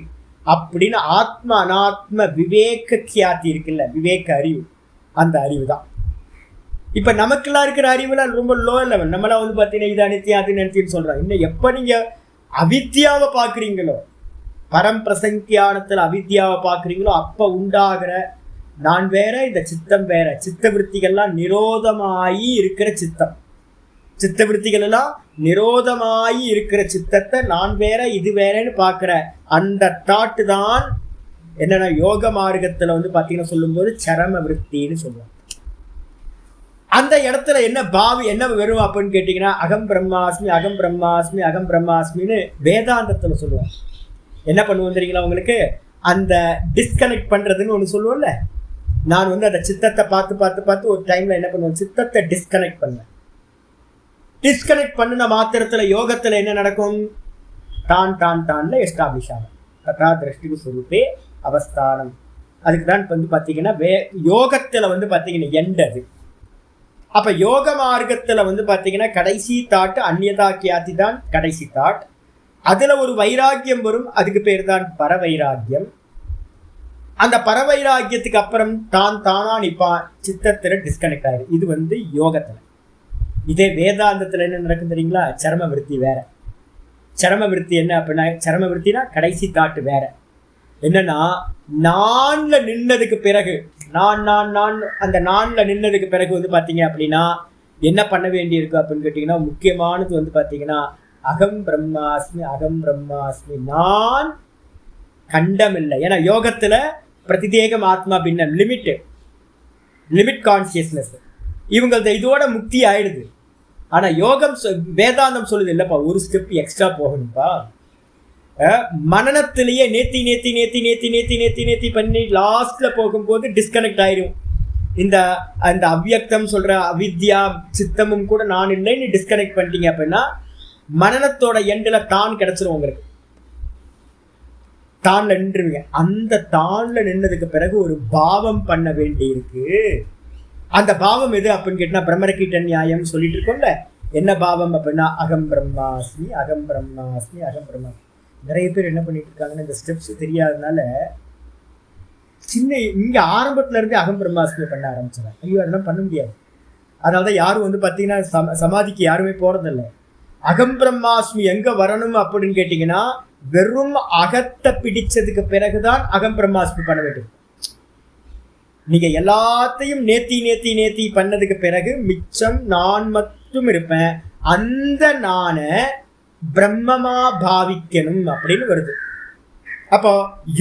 அப்படின்னு ஆத்ம அனாத்ம விவேக கியாத்தி இருக்குல்ல, விவேக அறிவு, அந்த அறிவு தான். இப்ப நமக்கெல்லாம் இருக்கிற அறிவுலாம் ரொம்ப லோ லெவல். நம்மளாம் வந்து பார்த்தீங்கன்னா இது அனித்தியம் அது நினைத்தின்னு சொல்றோம். இன்னும் எப்ப நீங்க அவித்யாவை பாக்குறீங்களோ, பரம்பிரசங்கியானத்துல அவித்யாவை பாக்குறீங்களோ, அப்ப உண்டாகிற நான் வேற, இந்த சித்தம் வேற, சித்த விருத்திகள்லாம் நிரோதமாயி இருக்கிற சித்தம், சித்த விருத்திகள் எல்லாம் நிரோதமாயி இருக்கிற சித்தத்தை நான் வேற இது வேறன்னு பாக்குற அந்த தாட்டு தான் என்னன்னா யோக மார்க்கத்துல வந்து பாத்தீங்கன்னா சொல்லும்போது சரம விருத்தின்னு சொல்லுவாங்க. அந்த இடத்துல என்ன பாவி என்ன வரும் அப்படின்னு கேட்டீங்கன்னா அகம் பிரம்மாஸ்மி அகம் பிரம்மாஸ்மி அகம் பிரம்மாஸ்மின்னு வேதாந்தத்துல சொல்லுவாங்க. என்ன பண்ணுவோம் தெரியுங்களா உங்களுக்கு? அந்த டிஸ்கனெக்ட் பண்றதுன்னு ஒண்ணு சொல்லுவோம்ல. நான் வந்து அந்த சித்தத்தை பார்த்து ஒரு டைம்ல என்ன பண்ணுவேன், சித்தத்தை டிஸ்கனெக்ட் பண்ணுவேன். டிஸ்கனெக்ட் பண்ணின மாத்திரத்துல யோகத்துல என்ன நடக்கும்? டான்ல எஸ்டாப்ளிஷ் ஆகும். ததா திருஷ்டி சுரூபே அவஸ்தானம் அதுக்கு தான் வந்து பார்த்தீங்கன்னா யோகத்தில் வந்து பார்த்தீங்கன்னா எண்ட் அது. அப்போ யோக மார்க்கத்தில் வந்து பார்த்தீங்கன்னா கடைசி தாட் அந்நியதா கியாதி தான் கடைசி தாட். அதில் ஒரு வைராக்கியம் வரும், அதுக்கு பேர் தான் பரவைராக்கியம். அந்த பரவைராக்கியத்துக்கு அப்புறம் தானா நிப்பான், சித்தத்தில் டிஸ்கனெக்ட் ஆயிரு. இது வந்து யோகத்தில். இதே வேதாந்தத்தில் என்ன நடக்கும் தெரியுங்களா? சரம விருத்தி வேற. சரம விருத்தி என்ன அப்படின்னா, சரம விருத்தினா கடைசி தாட்டு வேற. என்னன்னா நான்ல நின்னதுக்கு பிறகு அந்த நான்ல நின்னதுக்கு பிறகு வந்து பார்த்தீங்க அப்படின்னா என்ன பண்ண வேண்டி இருக்கு அப்படின்னு கேட்டீங்கன்னா, முக்கியமானது வந்து பார்த்தீங்கன்னா அகம் பிரம்மாஸ்மி, அகம் பிரம்மாஸ்மி, நான் கண்டம் இல்லை. ஏன்னா யோகத்துல பிரதிதேகம் ஆத்மா பின்னம், லிமிட் கான்சியஸ்னஸ், இவங்களது இதோட முக்தி ஆயிடுது. ஆனா யோகம் வேதாந்தம் சொல்லுது இல்லப்பா, ஒரு ஸ்டெப் எக்ஸ்ட்ரா போகணும்ப்பா. மனநத்திலேயே நேத்தி நேத்தி நேத்தி நேத்தி நேத்தி நேத்தி நேத்தி பண்ணி லாஸ்ட்ல போகும்போது டிஸ்கனெக்ட் ஆயிரும். இந்த அவ்வியக்தம் சொல்ற அவித்யா சித்தமும் கூட நான் இல்லைன்னு டிஸ்கனெக்ட் பண்ணிட்டீங்க அப்படின்னா மனநத்தோட எண்டில் தான் கிடைச்சிரும் உங்களுக்கு. தான்ல நின்றுவீங்க. அந்த தான்ல நின்னதுக்கு பிறகு ஒரு பாவம் பண்ண வேண்டி இருக்கு. அந்த பாவம் எது அப்படின்னு கேட்டா பிரம்மரக்கீட்ட நியாயம் சொல்லிட்டு இருக்கோம்ல. என்ன பாவம் அப்படின்னா அகம் பிரம்மாஸ்மி, அகம் பிரம்மாஸ்மி, அகம் பிரம்மா. நிறைய பேர் என்ன பண்ணிட்டு இருக்காங்கன்னா இந்த ஸ்டெப்ஸ் தெரியாதனால இங்க ஆரம்பத்துல இருந்து அகம் பிரம்மாஸ்மி பண்ண ஆரம்பிச்சாங்க. ஐயோ அதெல்லாம் பண்ண முடியாது. அதனாலதான் யாரும் வந்து பாத்தீங்கன்னா சமாதிக்கு யாருமே போறதில்லை. அகம் பிரம்மாஸ்மி எங்க வரணும் அப்படின்னு கேட்டீங்கன்னா வெறும் அகத்தை பிடிச்சதுக்கு பிறகுதான் அகம் பிரம்மாஸ்மி பண்ண வேண்டும். நீங்க எல்லாத்தையும் நேத்தி நேத்தி நேத்தி பண்ணதுக்கு பிறகு மிச்சம் நான் மட்டும் இருப்பேன், அந்த நான பிரம்மமா பாவிக்கணும் அப்படின்னு வருது. அப்போ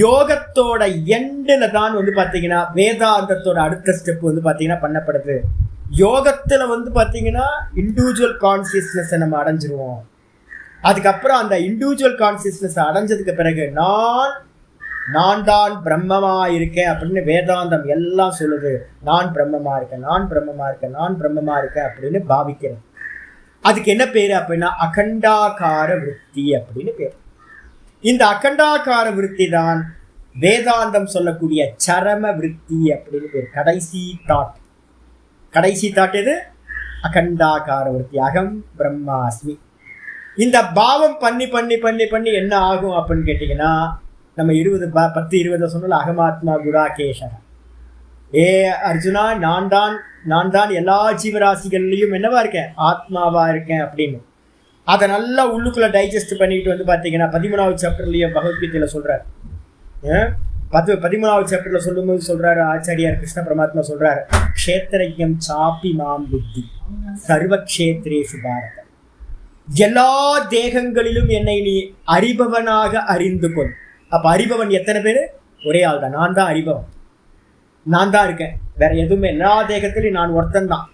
யோகத்தோட எண்டுல தான் வந்து பாத்தீங்கன்னா வேதாந்தத்தோட அடுத்த ஸ்டெப் வந்து பாத்தீங்கன்னா பண்ணப்படுது. யோகத்துல வந்து பாத்தீங்கன்னா இண்டிவிஜுவல் கான்சியஸ்னஸ் நம்ம அடைஞ்சிருவோம். அதுக்கப்புறம் அந்த இண்டிவிஜுவல் கான்சியஸ்னஸ் அடைஞ்சதுக்கு பிறகு நான் தான் பிரம்மமா இருக்கேன் அப்படின்னு வேதாந்தம் எல்லாம் சொல்லுது. நான் பிரம்மமா இருக்கேன், நான் பிரம்மமா இருக்கேன், நான் பிரம்மமா இருக்கேன் அப்படின்னு பாவிக்கிறேன். அதுக்கு என்ன பேரு அப்படின்னா அகண்டாகார விருத்தி அப்படின்னு பேர். இந்த அகண்டாகார விருத்தி தான் வேதாந்தம் சொல்லக்கூடிய சரம விருத்தி அப்படின்னு பேர். கடைசி தாட் எது? அகண்டாகார விருத்தி, அகம் பிரம்மாஸ்மி. இந்த பாவம் பண்ணி பண்ணி பண்ணி பண்ணி என்ன ஆகும் அப்படின்னு கேட்டீங்கன்னா நம்ம 10-20 சொன்னோம்ல அகமாத்மா குடாகேஷக. அர்ஜுனா, நான் தான் எல்லா ஜீவராசிகள்லையும் என்னவா இருக்கேன், ஆத்மாவா இருக்கேன் அப்படின்னு அதை நல்லா உள்ளுக்குள்ள டைஜஸ்ட் பண்ணிட்டு வந்து பார்த்தீங்கன்னா 13வது சாப்டர்லயே பகவத்கீதையில சொல்றாரு. 13வது சாப்டர்ல சொல்லும்போது சொல்றாரு ஆச்சாரியார் கிருஷ்ண பரமாத்மா சொல்றாரு, க்ஷேத்ரஜ்ஞம் சாப்பி மாம் புத்தி சர்வக்ஷேத்ரேஷு பாரத. எல்லா தேகங்களிலும் என்னை நீ அறிபவனாக அறிந்து கொள். அப்ப அறிபவன் எத்தனை பேரு? ஒரே ஆள் தான். நான் தான் அறிபவன், நான் தான் இருக்கேன், வேற எதுவுமே எல்லா தேகத்திலையும் நான் ஒருத்தன் தான்.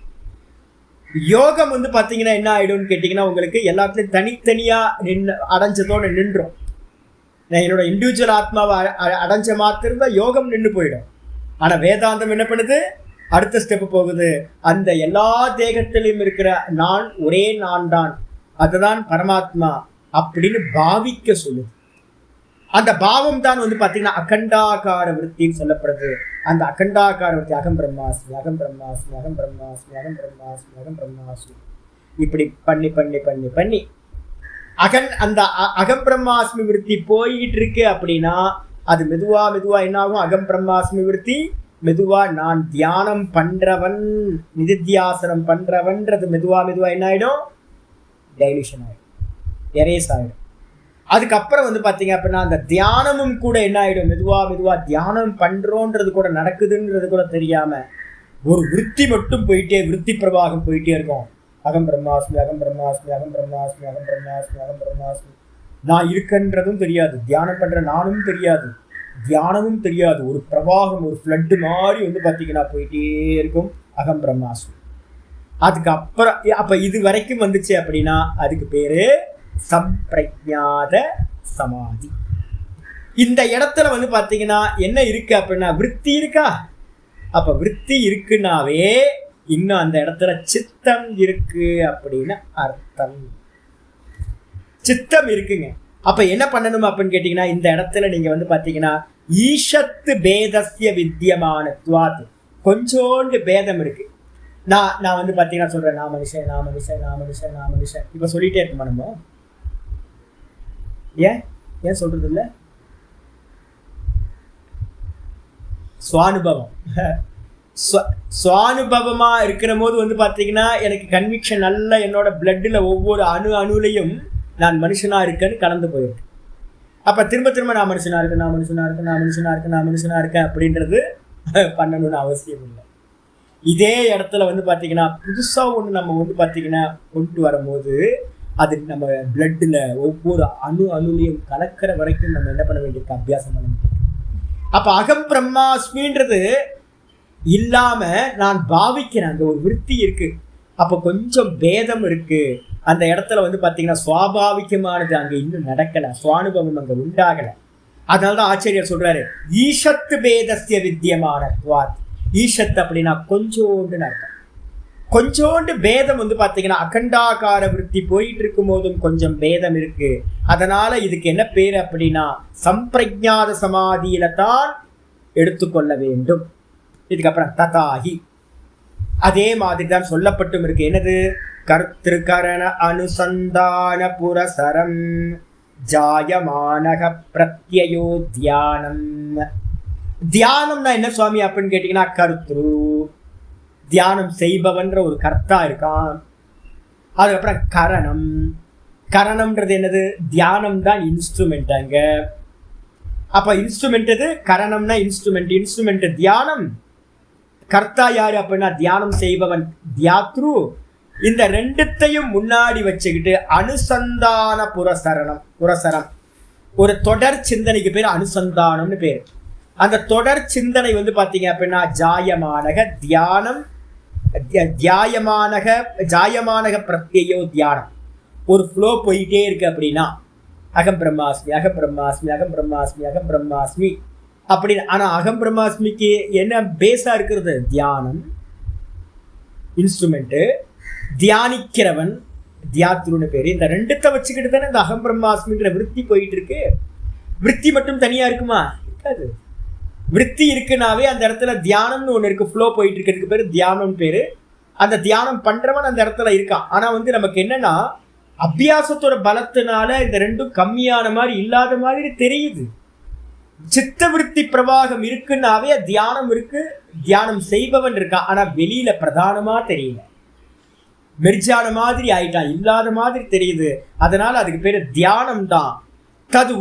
யோகம் வந்து பாத்தீங்கன்னா என்ன ஆயிடும்னு கேட்டீங்கன்னா உங்களுக்கு எல்லாத்துலயும் தனித்தனியா அடைஞ்சதோட நின்றும். நான் என்னோட இண்டிவிஜுவல் ஆத்மாவை அடைஞ்ச மாத்திருந்தா யோகம் நின்று போயிடும். ஆனா வேதாந்தம் என்ன பண்ணுது? அடுத்த ஸ்டெப் போகுது. அந்த எல்லா தேகத்திலையும் இருக்கிற நான் ஒரே நான் தான், அதுதான் பரமாத்மா அப்படின்னு பாவிக்க சொல்லுது. அந்த பாவம் தான் வந்து பார்த்தீங்கன்னா அகண்டாகார விருத்தின்னு சொல்லப்படுது. அந்த அகண்டாகார விருத்தி அகம் பிரம்மாஸ்மி, அகம் பிரம்மாஸ்மி, அகம் பிரம்மாஸ்மி, அகம் பிரம்மாஸ்மி, அகம் பிரம்மாஸ்மி, இப்படி பண்ணி பண்ணி பண்ணி பண்ணி அந்த அகம் பிரம்மாஸ்மி விருத்தி போயிட்டு இருக்கு. அப்படின்னா அது மெதுவா மெதுவா என்ன ஆகும்? அகம் பிரம்மாஸ்மி விருத்தி மெதுவா நான் தியானம் பண்றவன், நிதித்தியாசனம் பண்றவன்றது மெதுவா மெதுவா என்ன ஆயிடும்? டைல்யூஷன் ஆயிடும், எரேஸ் ஆயிடும். அதுக்கப்புறம் வந்து பார்த்தீங்க அப்படின்னா அந்த தியானமும் கூட என்ன ஆகிடும்? மெதுவாக தியானம் பண்ணுறோன்றது கூட நடக்குதுன்றது கூட தெரியாமல் ஒரு விருத்தி மட்டும் போயிட்டே, விருத்தி பிரவாகம் போயிட்டே இருக்கும். அகம் பிரம்மாஸ்மி, அகம் பிரம்மாஸ்மி, அகம் பிரம்மாஸ்மி, அகம் பிரம்மாஸ்மி, அகம் பிரம்மாஸ்மி. நான் இருக்கன்றதும் தெரியாது, தியானம் பண்ணுற நானும் தெரியாது, தியானமும் தெரியாது. ஒரு பிரவாகம், ஒரு ஃப்ளட்டு மாதிரி வந்து பார்த்தீங்கன்னா போயிட்டே இருக்கும் அகம் பிரம்மாஸ்மி. அதுக்கப்புறம் அப்போ இது வரைக்கும் வந்துச்சு அப்படின்னா அதுக்கு பேர் சம்பிரஜாத சமாதி. இந்த இடத்துல வந்து பாத்தீங்கன்னா என்ன இருக்கு அப்படின்னா விருத்தி இருக்கா? அப்ப விருத்தி இருக்குன்னாவே இன்னும் அந்த இடத்துல சித்தம் இருக்கு அப்படின்னு அர்த்தம். சித்தம் இருக்குங்க. அப்ப என்ன பண்ணணும் அப்படின்னு கேட்டீங்கன்னா இந்த இடத்துல நீங்க வந்து பாத்தீங்கன்னா ஈஷத்து பேதஸ்ய வித்தியமானத்வாத், கொஞ்சோண்டு பேதம் இருக்கு. நான் வந்து பார்த்தீங்கன்னா சொல்றேன், நான் மனுஷன் நான் மனுஷன் நான் மனுஷன் நான் மனுஷன் இப்போ சொல்லிட்டே இருக்குமா நம்ம? ஏன் சொல்றது இல்லை? சுவானுபவம். சுவானுபவமா இருக்கிற போது வந்து பார்த்தீங்கன்னா எனக்கு கன்விக்ஷன் நல்லா என்னோட பிளட்டில் ஒவ்வொரு அணுலையும் நான் மனுஷனா இருக்கேன்னு கலந்து போயிருக்கு. அப்போ திரும்ப திரும்ப நான் மனுஷனா இருக்கேன் நான் மனுஷனா இருக்கேன் நான் மனுஷனா இருக்கேன் நான் மனுஷனா இருக்கேன் அப்படின்றது பண்ணணும்னு அவசியம் இல்லை. இதே இடத்துல வந்து பார்த்தீங்கன்னா புதுசாக ஒன்று நம்ம வந்து பார்த்தீங்கன்னா கொண்டு வரும்போது அது நம்ம பிளட்டில் ஒவ்வொரு அணுலையும் கலக்கிற வரைக்கும் நம்ம என்ன பண்ண வேண்டியிருக்கு? அபியாசம் பண்ண வேண்டியிருக்கு. அப்போ அகம் பிரம்மாஸ்மின்றது இல்லாம நான் பாவிக்கிறேன், அங்கே ஒரு விருத்தி இருக்கு. அப்போ கொஞ்சம் பேதம் இருக்கு அந்த இடத்துல வந்து பார்த்தீங்கன்னா சுவாபாவிகமானது அங்கே இன்னும் நடக்கலை, சுவானுபவம் அங்கே உண்டாகலை. அதனால்தான் ஆச்சரியர் சொல்றாரு ஈஷத்து பேதஸ்ய வித்தியமானத்வாத். ஈஷத் அப்படின்னா கொஞ்சோண்டுன்னு அர்த்தம். கொஞ்சோண்டு பேதம் வந்து பார்த்தீங்கன்னா அகண்டாகார விருத்தி போயிட்டு இருக்கும் போதும் கொஞ்சம் பேதம் இருக்கு. அதனால இதுக்கு என்ன பேர் அப்படின்னா சம்பிரஜாத சமாதியில தான் எடுத்துக்கொள்ள வேண்டும். இதுக்கப்புறம் ததாகி அதே மாதிரி தான் சொல்லப்பட்டும் இருக்கு. என்னது? கர்த்திருகரண அனுசந்தான புரசரம் ஜாயமானக பிரத்யயோ தியானம். தியானம்னா என்ன சுவாமி அப்படின்னு கேட்டீங்கன்னா கர்த்ரு, தியானம் செய்பவன்ற ஒரு கர்த்தா இருக்கான். அதுக்கப்புறம் கரணம். கரணம்ன்றது என்னது? தியானம் தான் இன்ஸ்ட்ருமெண்ட் அங்க. அப்ப இன்ஸ்ட்ருமெண்ட் எது? கரணம்னா இன்ஸ்ட்ருமெண்ட். இன்ஸ்ட்ருமெண்ட் தியானம். கர்த்தா யாரு அப்படின்னா தியானம் செய்பவன் தியாத்ரு. இந்த ரெண்டுத்தையும் முன்னாடி வச்சுக்கிட்டு அனுசந்தான புரசரம் ஒரு தொடர் சிந்தனைக்கு பேர் அனுசந்தானம்னு பேர். அந்த தொடர் சிந்தனை வந்து பார்த்தீங்க அப்படின்னா ஜாயமானக தியானம், ஜாயமானக பிரத்யயோ தியானம். ஒரு ஃப்ளோ போயிட்டே இருக்கு அப்படின்னா அகம் பிரம்மாஸ்மி அகம் பிரம்மாஸ்மி அகம் பிரம்மாஸ்மி அகம் பிரம்மாஸ்மி அப்படின்னு. ஆனால் அகம் பிரம்மாஸ்மிக்கு என்ன பேஸாக இருக்கிறது? தியானம் இன்ஸ்ட்ருமெண்ட்டு, தியானிக்கிறவன் தியாத்ருன்னு பேர். இந்த ரெண்டுத்தை வச்சுக்கிட்டு தானே இந்த அகம் பிரம்மாஸ்மின்ற விருத்தி போயிட்டு இருக்கு. விருத்தி மட்டும் தனியாக இருக்குமா? இருக்காது. விருத்தி இருக்குனாவே அந்த இடத்துல தியானம்னு ஒன்று இருக்கு, ஃப்ளோ போயிட்டு இருக்கிறதுக்கு பேர் தியானம்னு பேர். அந்த தியானம் பண்ணுறவன் அந்த இடத்துல இருக்கான். ஆனால் வந்து நமக்கு என்னன்னா அபியாசத்தோட பலத்தினால இந்த ரெண்டும் கம்மியான மாதிரி இல்லாத மாதிரி தெரியுது. சித்த விருத்தி பிரவாகம் இருக்குன்னாவே தியானம் இருக்கு, தியானம் செய்பவன் இருக்கான். ஆனா வெளியில பிரதானமா தெரியல, மெர்ஜான மாதிரி ஆயிட்டான், இல்லாத மாதிரி தெரியுது. அதனால அதுக்கு பேரு தியானம் தான். தது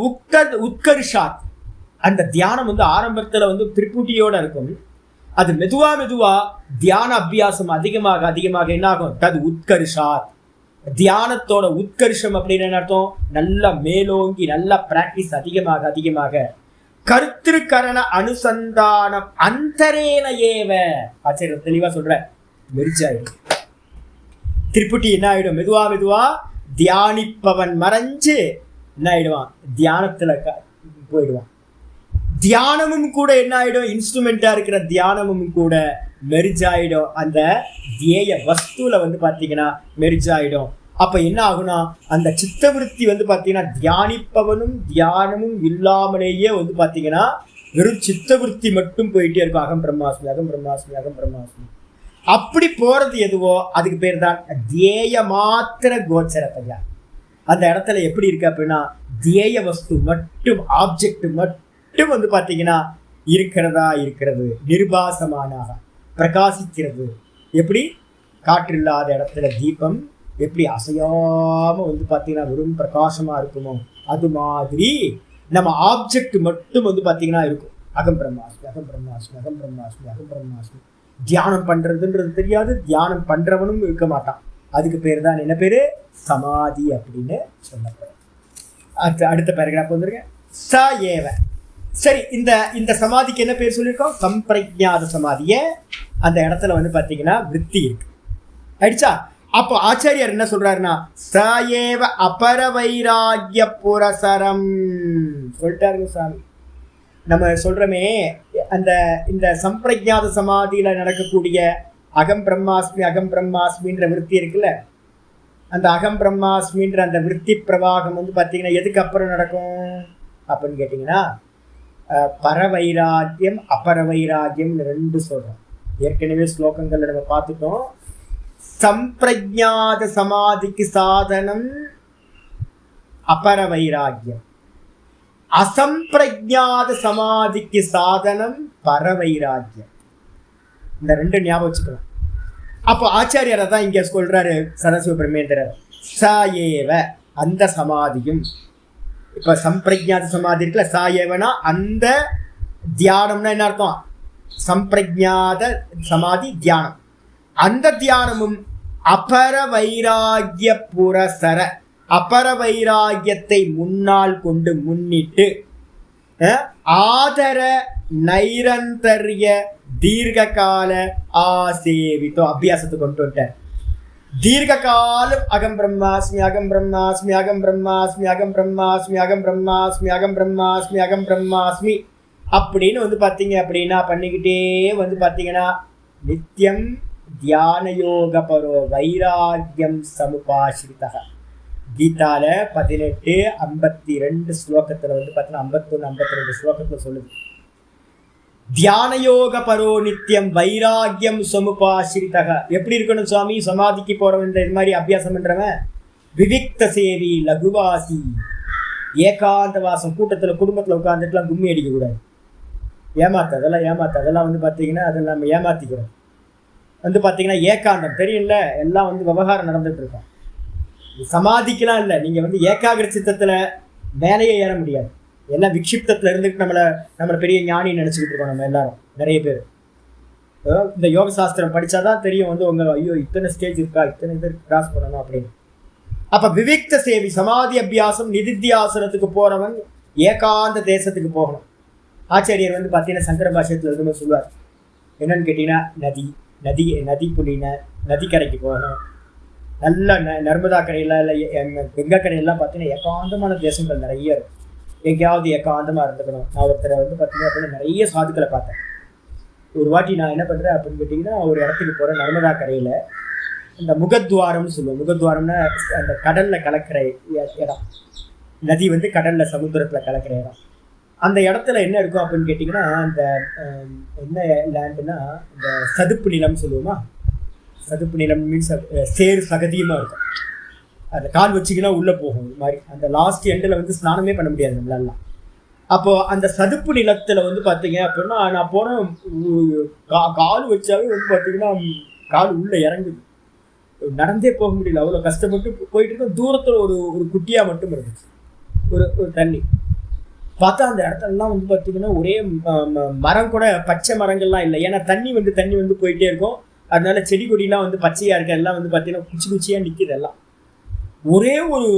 உத்கர்ஷாத். அந்த தியானம் வந்து ஆரம்பத்துல வந்து திரிபுட்டியோட இருக்கும். அது மெதுவா தியான அபியாசம் அதிகமாக என்ன ஆகும்? தது உத்கர்ஷாத். தியானத்தோட உத்கர்ஷம் அப்படின்னு என்ன அர்த்தம்? நல்லா மேலோங்கி நல்லா பிராக்டிஸ் அதிகமாக கர்த்திருகரண அனுசந்தானம் அந்தரேன ஏவ. ஆச்சரியம் தெளிவா சொல்ற. மெரிச்சாயிடும் திரிபுட்டி. என்ன ஆயிடும்? மெதுவா தியானிப்பவன் மறைஞ்சு என்ன ஆயிடுவான்? தியானத்துல போயிடுவான். தியானமும் கூட என்ன ஆயிடும்? இன்ஸ்ட்ருமெண்டா இருக்கிற தியானமும் கூட மெரிஜாயிடும். அந்த தியேய வஸ்துல வந்து பாத்தீங்கன்னா மெரிஜாயிடும். அப்ப என்ன ஆகுனா அந்த சித்தவிருத்தி வந்து பாத்தீங்கன்னா தியானிப்பவனும் தியானமும் இல்லாமலேயே வந்து பாத்தீங்கன்னா வெறும் சித்தவிருத்தி மட்டும் போயிட்டே இருக்கும். அகம் பிரம்மாஸ்மி அகம் பிரம்மாஸ்மி அகம் பிரம்மாஸ்மி. அப்படி போறது எதுவோ அதுக்கு பேர் தான் தியேய மாத்திர கோச்சரத்தையா. அந்த இடத்துல எப்படி இருக்கு அப்படின்னா தியேய வஸ்து மட்டும், ஆப்ஜெக்ட் மட்டும் வந்து பாத்தீங்கன்னா இருக்கிறது, நிர்பாசமான பிரகாசிக்கிறது. எப்படி காற்றில்லாத இடத்துல தீபம் எப்படி அசையாம வந்து பார்த்தீங்கன்னா வெறும் பிரகாசமா இருக்குமோ அது மாதிரி நம்ம ஆப்ஜெக்ட் மட்டும் வந்து பார்த்தீங்கன்னா இருக்கும். அகம் பிரம்மாஸ்மி அகம் பிரம்மாஸ்மி அகம் பிரம்மாஸ்மி அகம் பிரம்மாஸ்மி. தியானம் பண்றதுன்றது தெரியாது, தியானம் பண்றவனும் இருக்க மாட்டான். அதுக்கு பேர் தான் என்ன பேரு? சமாதி அப்படின்னு சொல்லப்படும். அடுத்த பேராகிராஃப் வந்துருங்க. ச ஏவ. சரி, இந்த சமாதிக்கு என்ன பேர் சொல்லியிருக்கோம்? சம்பிரஜாத சமாதிய. அந்த இடத்துல வந்து பார்த்தீங்கன்னா விருத்தி இருக்கு. ஆயிடுச்சா? அப்போ ஆச்சாரியார் என்ன சொல்றாருன்னா சயேவ அபர வைராகிய புரசரம் சொல்லிட்டாருங்க சாமி. நம்ம சொல்றோமே இந்த சம்பிரஜாத சமாதியில நடக்கக்கூடிய அகம் பிரம்மாஸ்மின்ற விருத்தி இருக்குல்ல, அந்த அகம் பிரம்மாஸ்மின்ற அந்த விருத்தி பிரவாகம் வந்து பார்த்தீங்கன்னா எதுக்கு அப்புறம் நடக்கும் அப்படின்னு கேட்டிங்கன்னா பரவைராக்கியம் அபரவைராக்கியம் 2 சொல்றோம். ஏற்கனவே ஸ்லோகங்கள்ல நம்ம பார்த்துட்டோம். சம்பிரஜாத சமாதிக்கு சாதனம் அபரவைராக்கியம், அசம்பிரஜாத சமாதிக்கு சாதனம் பரவைராக்கியம். இந்த 2 ஞாபகம் வச்சுக்கலாம். அப்போ ஆச்சாரியரை தான் இங்க சொல்றாரு சதாசிவ பிரம்மேந்திரர். சாயேவ அந்த சமாதியும், இப்ப சம்பிரஜாத சமாதி இருக்குல்ல, சாயேவனா அந்த தியானம்னா என்ன அர்த்தம்? சம்பிரஜாத சமாதி தியானம். அந்த தியானமும் அபர வைராகிய புரசர, அபர வைராகியத்தை முன்னால் கொண்டு முன்னிட்டு ஆதர நைரந்தர்ய தீர்க்கால ஆசேவித்தோ அபியாசத்துக்கு கொண்டு வந்துட்டார். தீர்க்க காலம் அகம் பிரம்மாஸ்மி அகம் பிரம்மாஸ்மி அகம் பிரம்மாஸ்மி அகம் பிரம்மாஸ்மி அகம் பிரம்மாஸ்மி அகம் பிரம்மாஸ்மி அகம் பிரம்மாஸ்மி அப்படின்னு வந்து பார்த்தீங்க அப்படின்னா பண்ணிக்கிட்டே வந்து பார்த்தீங்கன்னா நித்தியம் தியான யோக பரோ வைராக்கியம் சமுபாசிரிதா. கீதால 18:52 ஸ்லோகத்துல வந்து பார்த்தீங்கன்னா 51-52 ஸ்லோகத்துல சொல்லுது. தியான யோக பரோ நித்தியம் வைராக்கியம் சமுபாசிரிதா. எப்படி இருக்கணும் சுவாமி? சமாதிக்கு போறவன் இது மாதிரி அபியாசம் பண்றவன் விவிக்த சேவி லகுவாசி, ஏகாந்த வாசம், கூட்டத்துல குடும்பத்துல உட்காந்துட்டுலாம் கும்மி அடிக்க கூடாது. அதெல்லாம் வந்து பார்த்தீங்கன்னா அதெல்லாம் நம்ம ஏமாத்திக்கிறோம். வந்து பார்த்தீங்கன்னா ஏகாந்தம் தெரியும்ல, எல்லாம் வந்து விவகாரம் நடந்துட்டு இருக்கோம். சமாதிக்கெல்லாம் இல்லை, நீங்க வந்து ஏகாகிர சித்தத்துல மேலேயே ஏற முடியாது. எல்லாம் விக்ஷிப்தத்துல இருந்துட்டு நம்மளை பெரிய ஞானி நினைச்சுக்கிட்டு இருக்கோம் நம்ம எல்லாரும். நிறைய பேர் இந்த யோக சாஸ்திரம் படிச்சாதான் தெரியும் வந்து உங்க ஐயோ இத்தனை ஸ்டேஜ் இருக்கா, இத்தனை இது கிராஸ் பண்ணணும் அப்படின்னு. அப்ப விவிக்த சேவி சமாதி அபியாசம் நிதித்தியாசனத்துக்கு போறவன் ஏகாந்த தேசத்துக்கு போகணும். ஆச்சாரியர் வந்து பார்த்தீங்கன்னா சங்கர பாஷ்யத்துல இருந்து சொல்லுவார். என்னன்னு கேட்டீங்கன்னா நதி புலின நதிக்கரைக்கு போகணும். நல்ல நர்மதா கரையில இல்லை கங்கா கரையெல்லாம் பார்த்தீங்கன்னா ஏகாந்தமான தேசங்கள் நிறைய இருக்கும். எங்கேயாவது ஏகாந்தமாக இருந்துக்கணும். நான் ஒருத்தரை வந்து பார்த்தீங்க அப்படின்னா நிறைய சாதுக்களை பார்த்தேன். ஒரு வாட்டி நான் என்ன பண்ணுறேன் அப்படின்னு கேட்டிங்கன்னா, ஒரு இடத்துக்கு போகிறேன். நர்மதா கரையில் இந்த முகத்வாரம்னு சொல்லுவோம். முகத்வாரம்னா அந்த கடலில் கலக்கிற இடம். நதி வந்து கடலில் சமுத்திரத்தில் கலக்கிற இடம். அந்த இடத்துல என்ன இருக்கும் அப்படின்னு கேட்டிங்கன்னா, அந்த என்ன லேண்டுனா இந்த சதுப்பு நிலம்னு சொல்லுவோமா. சதுப்பு நிலம் மீன்ஸ் சேர் சகதியமாக இருக்கும். அந்த கால் வச்சிங்கன்னா உள்ளே போகும். இது மாதிரி அந்த லாஸ்ட் எண்டில் வந்து ஸ்நானமே பண்ண முடியாது நம்மளாலாம். அப்போது அந்த சதுப்பு நிலத்தில் வந்து பார்த்தீங்க அப்படின்னா நான் போனேன். கால் வச்சாவே வந்து பார்த்தீங்கன்னா கால் உள்ளே இறங்குது. நடந்தே போக முடியல, அவ்வளோ கஷ்டப்பட்டு போயிட்டு இருக்கோம். தூரத்தில் ஒரு குட்டியாக மட்டும் இருந்துச்சு ஒரு தண்ணி. பார்த்தா அந்த இடத்துலலாம் வந்து பார்த்தீங்கன்னா ஒரே மரம் கூட பச்சை மரங்கள்லாம் இல்லை. ஏன்னா தண்ணி வந்து போயிட்டே இருக்கும். அதனால செடி கொடிலாம் வந்து பச்சையாக இருக்க எல்லாம் வந்து பார்த்தீங்கன்னா குச்சியாக நிற்கிது எல்லாம். ஒரே ஒரு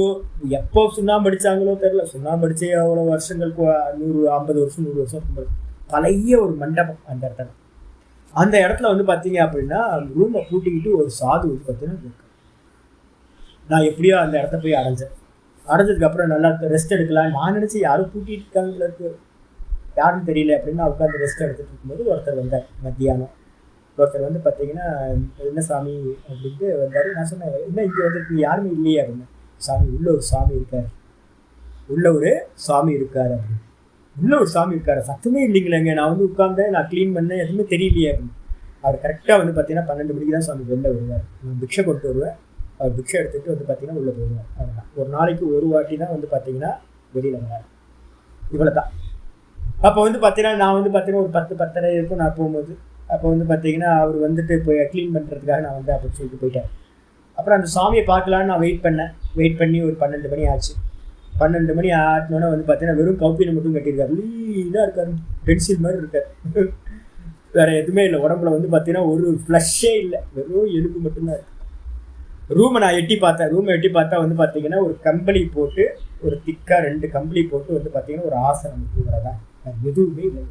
எப்போ சுண்ணாம்பு அடித்தாங்களோ தெரியல. சுண்ணாம்பு அடிச்சே அவ்வளோ வருஷங்களுக்கு 150 வருஷம் 100 வருஷம் பழைய ஒரு மண்டபம் அந்த இடத்துல. அந்த இடத்துல வந்து பார்த்தீங்க அப்படின்னா ரூமை பூட்டிக்கிட்டு ஒரு சாது வந்து பார்த்தீங்கன்னா நான் எப்படியோ அந்த இடத்த போய் அடைஞ்சதுக்கப்புறம் நல்லா ரெஸ்ட் எடுக்கலாம். நான் நினச்சி யாரும் பூட்டிட்டு இருக்காங்களுக்கு யாருன்னு தெரியல அப்படின்னு உட்காந்து ரெஸ்ட் எடுத்துகிட்டு இருக்கும்போது ஒருத்தர் வந்தார். மத்தியானம் ஒருத்தர் வந்து பார்த்தீங்கன்னா என்ன சாமி அப்படின்ட்டு வந்தார். நான் சொன்னேன், என்ன இங்கே வந்துருக்கு யாருமே இல்லையே அப்படின்னு. சாமி உள்ள ஒரு சாமி இருக்கார் அப்படின்னு. உள்ள ஒரு சாமி இருக்காரு, சத்தமே இல்லைங்களேங்க. நான் வந்து உட்கார்ந்தேன், நான் க்ளீன் பண்ணேன், எதுவுமே தெரியலையே அப்படின்னு. அவர் கரெக்டாக வந்து பார்த்தீங்கன்னா 12 மணிக்கு தான் சாமி வெளில வருவார். நான் பிக்ஷை கொண்டு வருவேன். அவர் பிக்ஷை எடுத்துகிட்டு வந்து பார்த்தீங்கன்னா உள்ளே போடுவார். அதுதான் ஒரு நாளைக்கு ஒரு வாட்டி தான் வந்து பார்த்தீங்கன்னா வெளியில் வரார். இவ்வளோ தான். அப்போ வந்து பார்த்தீங்கன்னா நான் வந்து பார்த்தீங்கன்னா ஒரு 10-10:30 இருக்கும் நான் போகும்போது. அப்போ வந்து பார்த்தீங்கன்னா அவர் வந்துட்டு போய் க்ளீன் பண்ணுறதுக்காக நான் வந்து அப்படின்னு சொல்லிட்டு போயிட்டேன். அப்புறம் அந்த சாமியை பார்க்கலான்னு நான் வெயிட் பண்ணி ஒரு 12 மணி ஆச்சு. 12 மணி ஆட்டினோன்னா வந்து பார்த்தீங்கன்னா வெறும் கௌப்பினை மட்டும் கட்டியிருக்காரு. லீனாக இருக்காரு, பென்சில் மாதிரி இருக்கார். வேறு எதுவுமே இல்லை உடம்புல வந்து பார்த்தீங்கன்னா ஒரு ஃப்ளஷ்ஷே இல்லை, வெறும் எலும்பு மட்டும்தான் இருக்கு. ரூமை நான் எட்டி பார்த்தா வந்து பார்த்தீங்கன்னா ஒரு கம்பளி போட்டு ஒரு திக்காக 2 கம்பளி போட்டு வந்து பார்த்தீங்கன்னா ஒரு ஆசனம் தான். எதுவுமே இல்லை,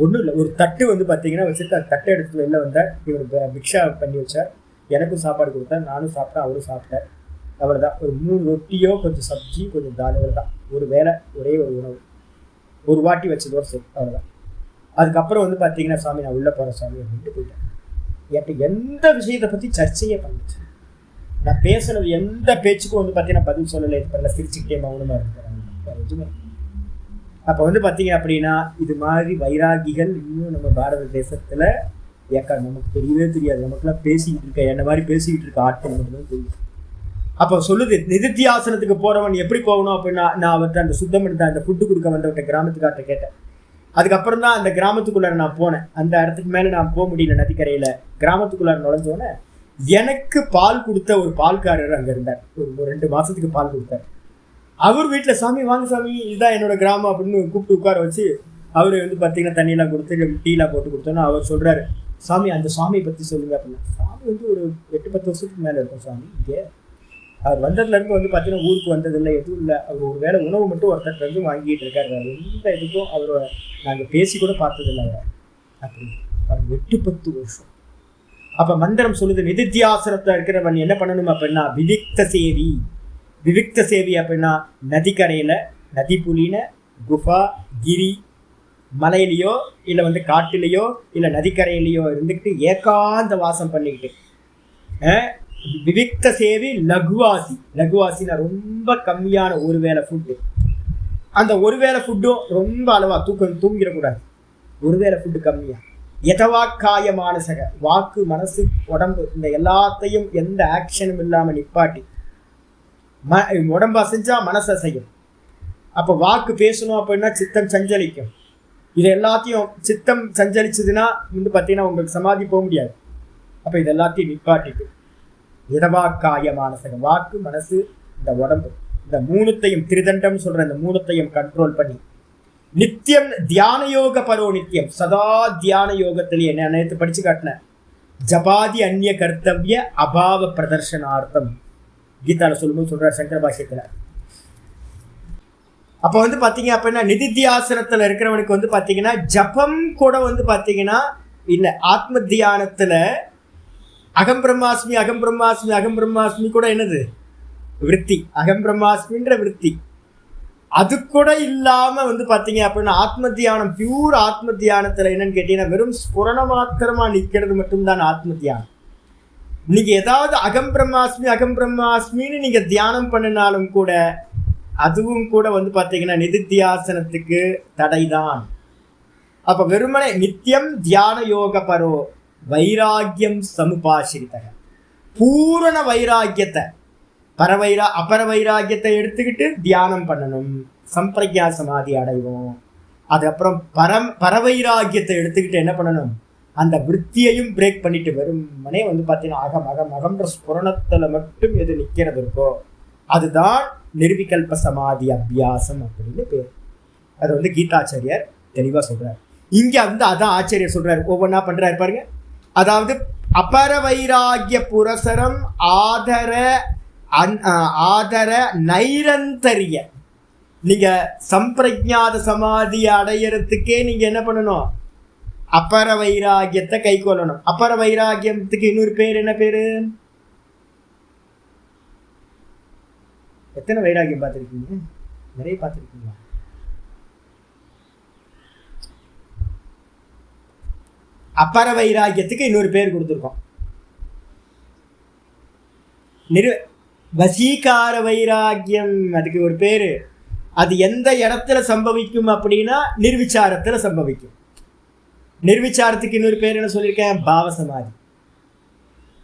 ஒன்றும் இல்லை. ஒரு தட்டு வந்து பார்த்தீங்கன்னா வச்சுட்டு அந்த தட்டை எடுத்து வெளில வந்தார். இவர் பிக்ஷா பண்ணி வச்சார். எனக்கும் சாப்பாடு கொடுத்தார், நானும் சாப்பிட்டேன், அவரும் சாப்பிட்டார். அவர் தான் ஒரு 3 ரொட்டியோ கொஞ்சம் சப்ஜி கொஞ்சம் தானியம் தான். ஒரு வேளை ஒரே ஒரு உணவு, ஒரு வாட்டி வச்சதோட சரி, அவ்வளோதான். அதுக்கப்புறம் வந்து பார்த்தீங்கன்னா சாமி நான் உள்ளே போகிறேன் சாமி அப்படின்ட்டு போயிட்டேன். என்கிட்ட எந்த விஷயத்தை பற்றி சர்ச்சையே பண்ணிச்சு. நான் பேசுனது எந்த பேச்சுக்கும் வந்து பார்த்தீங்கன்னா பதில் சொல்லலை, இது பண்ணல, சிரிச்சுக்கிட்டே மௌனமாக இருக்கிறாங்க. எதுவுமே அப்போ வந்து பார்த்தீங்க அப்படின்னா இது மாதிரி வைராகிகள் இன்னும் நம்ம பாரத தேசத்தில் ஏக்கா நமக்கு தெரியவே தெரியாது. நமக்குலாம் பேசிக்கிட்டு இருக்க என்ன மாதிரி பேசிக்கிட்டு இருக்க ஆட்கள் மட்டும்தான் தெரியும். அப்போ சொல்லுது, நிதித்தியாசனத்துக்கு போகிறவன் எப்படி போகணும் அப்படின்னா, நான் அவர்கிட்ட அந்த சுத்தம் எடுத்த அந்த ஃபுட்டு கொடுக்க வந்தவர்கிட்ட கிராமத்துக்கார்ட்ட கேட்டேன். அதுக்கப்புறம் தான் அந்த கிராமத்துக்குள்ளார நான் போனேன். அந்த இடத்துக்கு மேலே நான் போக முடியல. நதிக்கரையில் கிராமத்துக்குள்ளார நுழைஞ்சோன்னே எனக்கு பால் கொடுத்த ஒரு பால்காரர் அங்கே இருந்தார். ஒரு 2 மாதத்துக்கு பால் கொடுத்தார். அவர் வீட்டில் சாமி வாங்க சாமி இதுதான் என்னோட கிராமம் அப்படின்னு கூப்பிட்டு உட்கார வச்சு அவர் வந்து பார்த்தீங்கன்னா தண்ணியெல்லாம் கொடுத்து டீலாம் போட்டு கொடுத்தோன்னா அவர் சொல்கிறாரு, சாமி அந்த சாமியை பற்றி சொல்லுங்க அப்படின்னா. சாமி வந்து ஒரு 8-10 வருஷத்துக்கு மேலே இருக்கும் சாமி. இங்கே அவர் வந்ததுலேருந்து வந்து பார்த்தீங்கன்னா ஊருக்கு வந்ததில்லை, எதுவும் இல்லை. அவர் ஒரு வேளை உணவு மட்டும் ஒருத்தர் வந்து வாங்கிட்டு இருக்காரு. எந்த இதுக்கும் அவரை நாங்கள் பேசி கூட பார்த்ததில்லை அவர். அப்படி அவர் 8-10 வருஷம். அப்போ மந்திரம் சொல்லுது, நிதித்தியாசனத்தில் இருக்கிறவன் என்ன பண்ணணும் அப்படின்னா விவிக்த சேவி. விவிக்த சேவி அப்படின்னா நதிக்கரையில், நதி புலின, குஃபா, கிரி, மலையிலையோ இல்லை வந்து காட்டிலையோ இல்லை நதிக்கரையிலையோ இருந்துக்கிட்டு ஏகாந்த வாசம் பண்ணிக்கிட்டு. விவிக்த சேவி லகுவாசி. லகுவாசினா ரொம்ப கம்மியான ஒரு வேளை ஃபுட்டு. அந்த ஒரு வேளை ஃபுட்டும் ரொம்ப அளவாக தூங்கிடக்கூடாது. ஒரு வேளை ஃபுட்டு கம்மியாக. எதவாக்காய மானசக, வாக்கு மனசு உடம்பு இந்த எல்லாத்தையும் எந்த ஆக்ஷனும் இல்லாமல் நிப்பாட்டி உடம்பு அசைஞ்சா மனசு அசையும். அப்போ வாக்கு பேசணும் அப்படின்னா சித்தம் சஞ்சலிக்கும். இது எல்லாத்தையும் சித்தம் சஞ்சலிச்சதுன்னா வந்து பார்த்தீங்கன்னா உங்களுக்கு சமாதி போக முடியாது. அப்போ இது எல்லாத்தையும் நிப்பாட்டிட்டு எதவாக்காய மானசகம், வாக்கு மனசு இந்த உடம்பு இந்த 3த்தையும் திரிதண்டம் சொல்ற இந்த 3த்தையும் கண்ட்ரோல் பண்ணி நித்தியம் தியான யோக பரோ நித்தியம் சதா தியான யோகத்திலேயே நான் நேற்று படிச்சு காட்டினேன். ஜபாதி அந்நிய கர்த்தவிய அபாவ பிரதர்ஷனார்த்தம் கீதால சொல்லும்போது சொல்றார் சங்கர பாஷ்யத்துல. அப்போ வந்து பார்த்தீங்க அப்படின்னா நிதித்தியாசனத்தில் இருக்கிறவனுக்கு வந்து பார்த்தீங்கன்னா ஜபம் கூட வந்து பார்த்தீங்கன்னா இல்லை ஆத்ம தியானத்தில் அகம் பிரம்மாஸ்மி அகம் பிரம்மாஸ்மி அகம் பிரம்மாஸ்மி கூட என்னது விற்பி, அகம் பிரம்மாஸ்மின்ற விற்பி அது கூட இல்லாமல் வந்து பார்த்தீங்க அப்படின்னா ஆத்ம தியானம் பியூர் ஆத்ம தியானத்தில் என்னன்னு கேட்டீங்கன்னா வெறும் ஸ்புரண மாத்திரமாக நிற்கிறது மட்டும்தான் ஆத்ம தியானம். நீங்கள் ஏதாவது அகம் பிரம்மாஸ்மின்னு நீங்கள் தியானம் பண்ணினாலும் கூட அதுவும் கூட வந்து பார்த்தீங்கன்னா நிதித்தியாசனத்துக்கு தடைதான். அப்போ வெறுமனே நித்தியம் தியான யோக பரோ வைராக்கியம் சமுபாசிரித்தக, பூரண வைராக்கியத்தை அபர வைராக்கியத்தை எடுத்துக்கிட்டு தியானம் பண்ணணும், சம்பிரக்ஞா சமாதி அடைவோம். அதுக்கப்புறம் பரவைராக்கியத்தை எடுத்துக்கிட்டு என்ன பண்ணணும், அந்த விற்த்தியையும் பிரேக் பண்ணிட்டு வெறுமனே வந்து பார்த்தீங்கன்னா அகம்ன்ற ஸ்புரணத்தில் மட்டும் எது நிற்கிறது இருக்கோ அதுதான் நிர்விகல்ப சமாதி அபியாசம் அப்படின்னு பேர். அது வந்து கீதாச்சாரியார் தெளிவாக சொல்றார். இங்கே வந்து அதான் ஆச்சாரியர் சொல்றாரு, ஒவ்வொன்றா பண்றாரு பாருங்க. அதாவது அபர வைராகிய புரசரம் ஆதர நைரந்தரிய. நீங்க சம்பிரஜாத சமாதி அடையறதுக்கே நீங்க என்ன பண்ணணும், அபர வைராகியத்தை கை கொள்ளணும். அபர வைராகியத்துக்கு இன்னொரு பேர் என்ன பேரு? எத்தனை வைராகியம் பார்த்துருக்கீங்க? நிறைய பார்த்துருக்கீங்களா? அபர வைராகியத்துக்கு இன்னொரு பேர் கொடுத்துருக்கோம், வசீகார வைராகியம். அதுக்கு ஒரு பேரு. அது எந்த இடத்துல சம்பவிக்கும் அப்படின்னா நிர்விச்சாரத்துல சம்பவிக்கும். நிர்விச்சாரத்துக்கு இன்னொரு பேர் என்ன சொல்லியிருக்கேன், பாவசமாதி.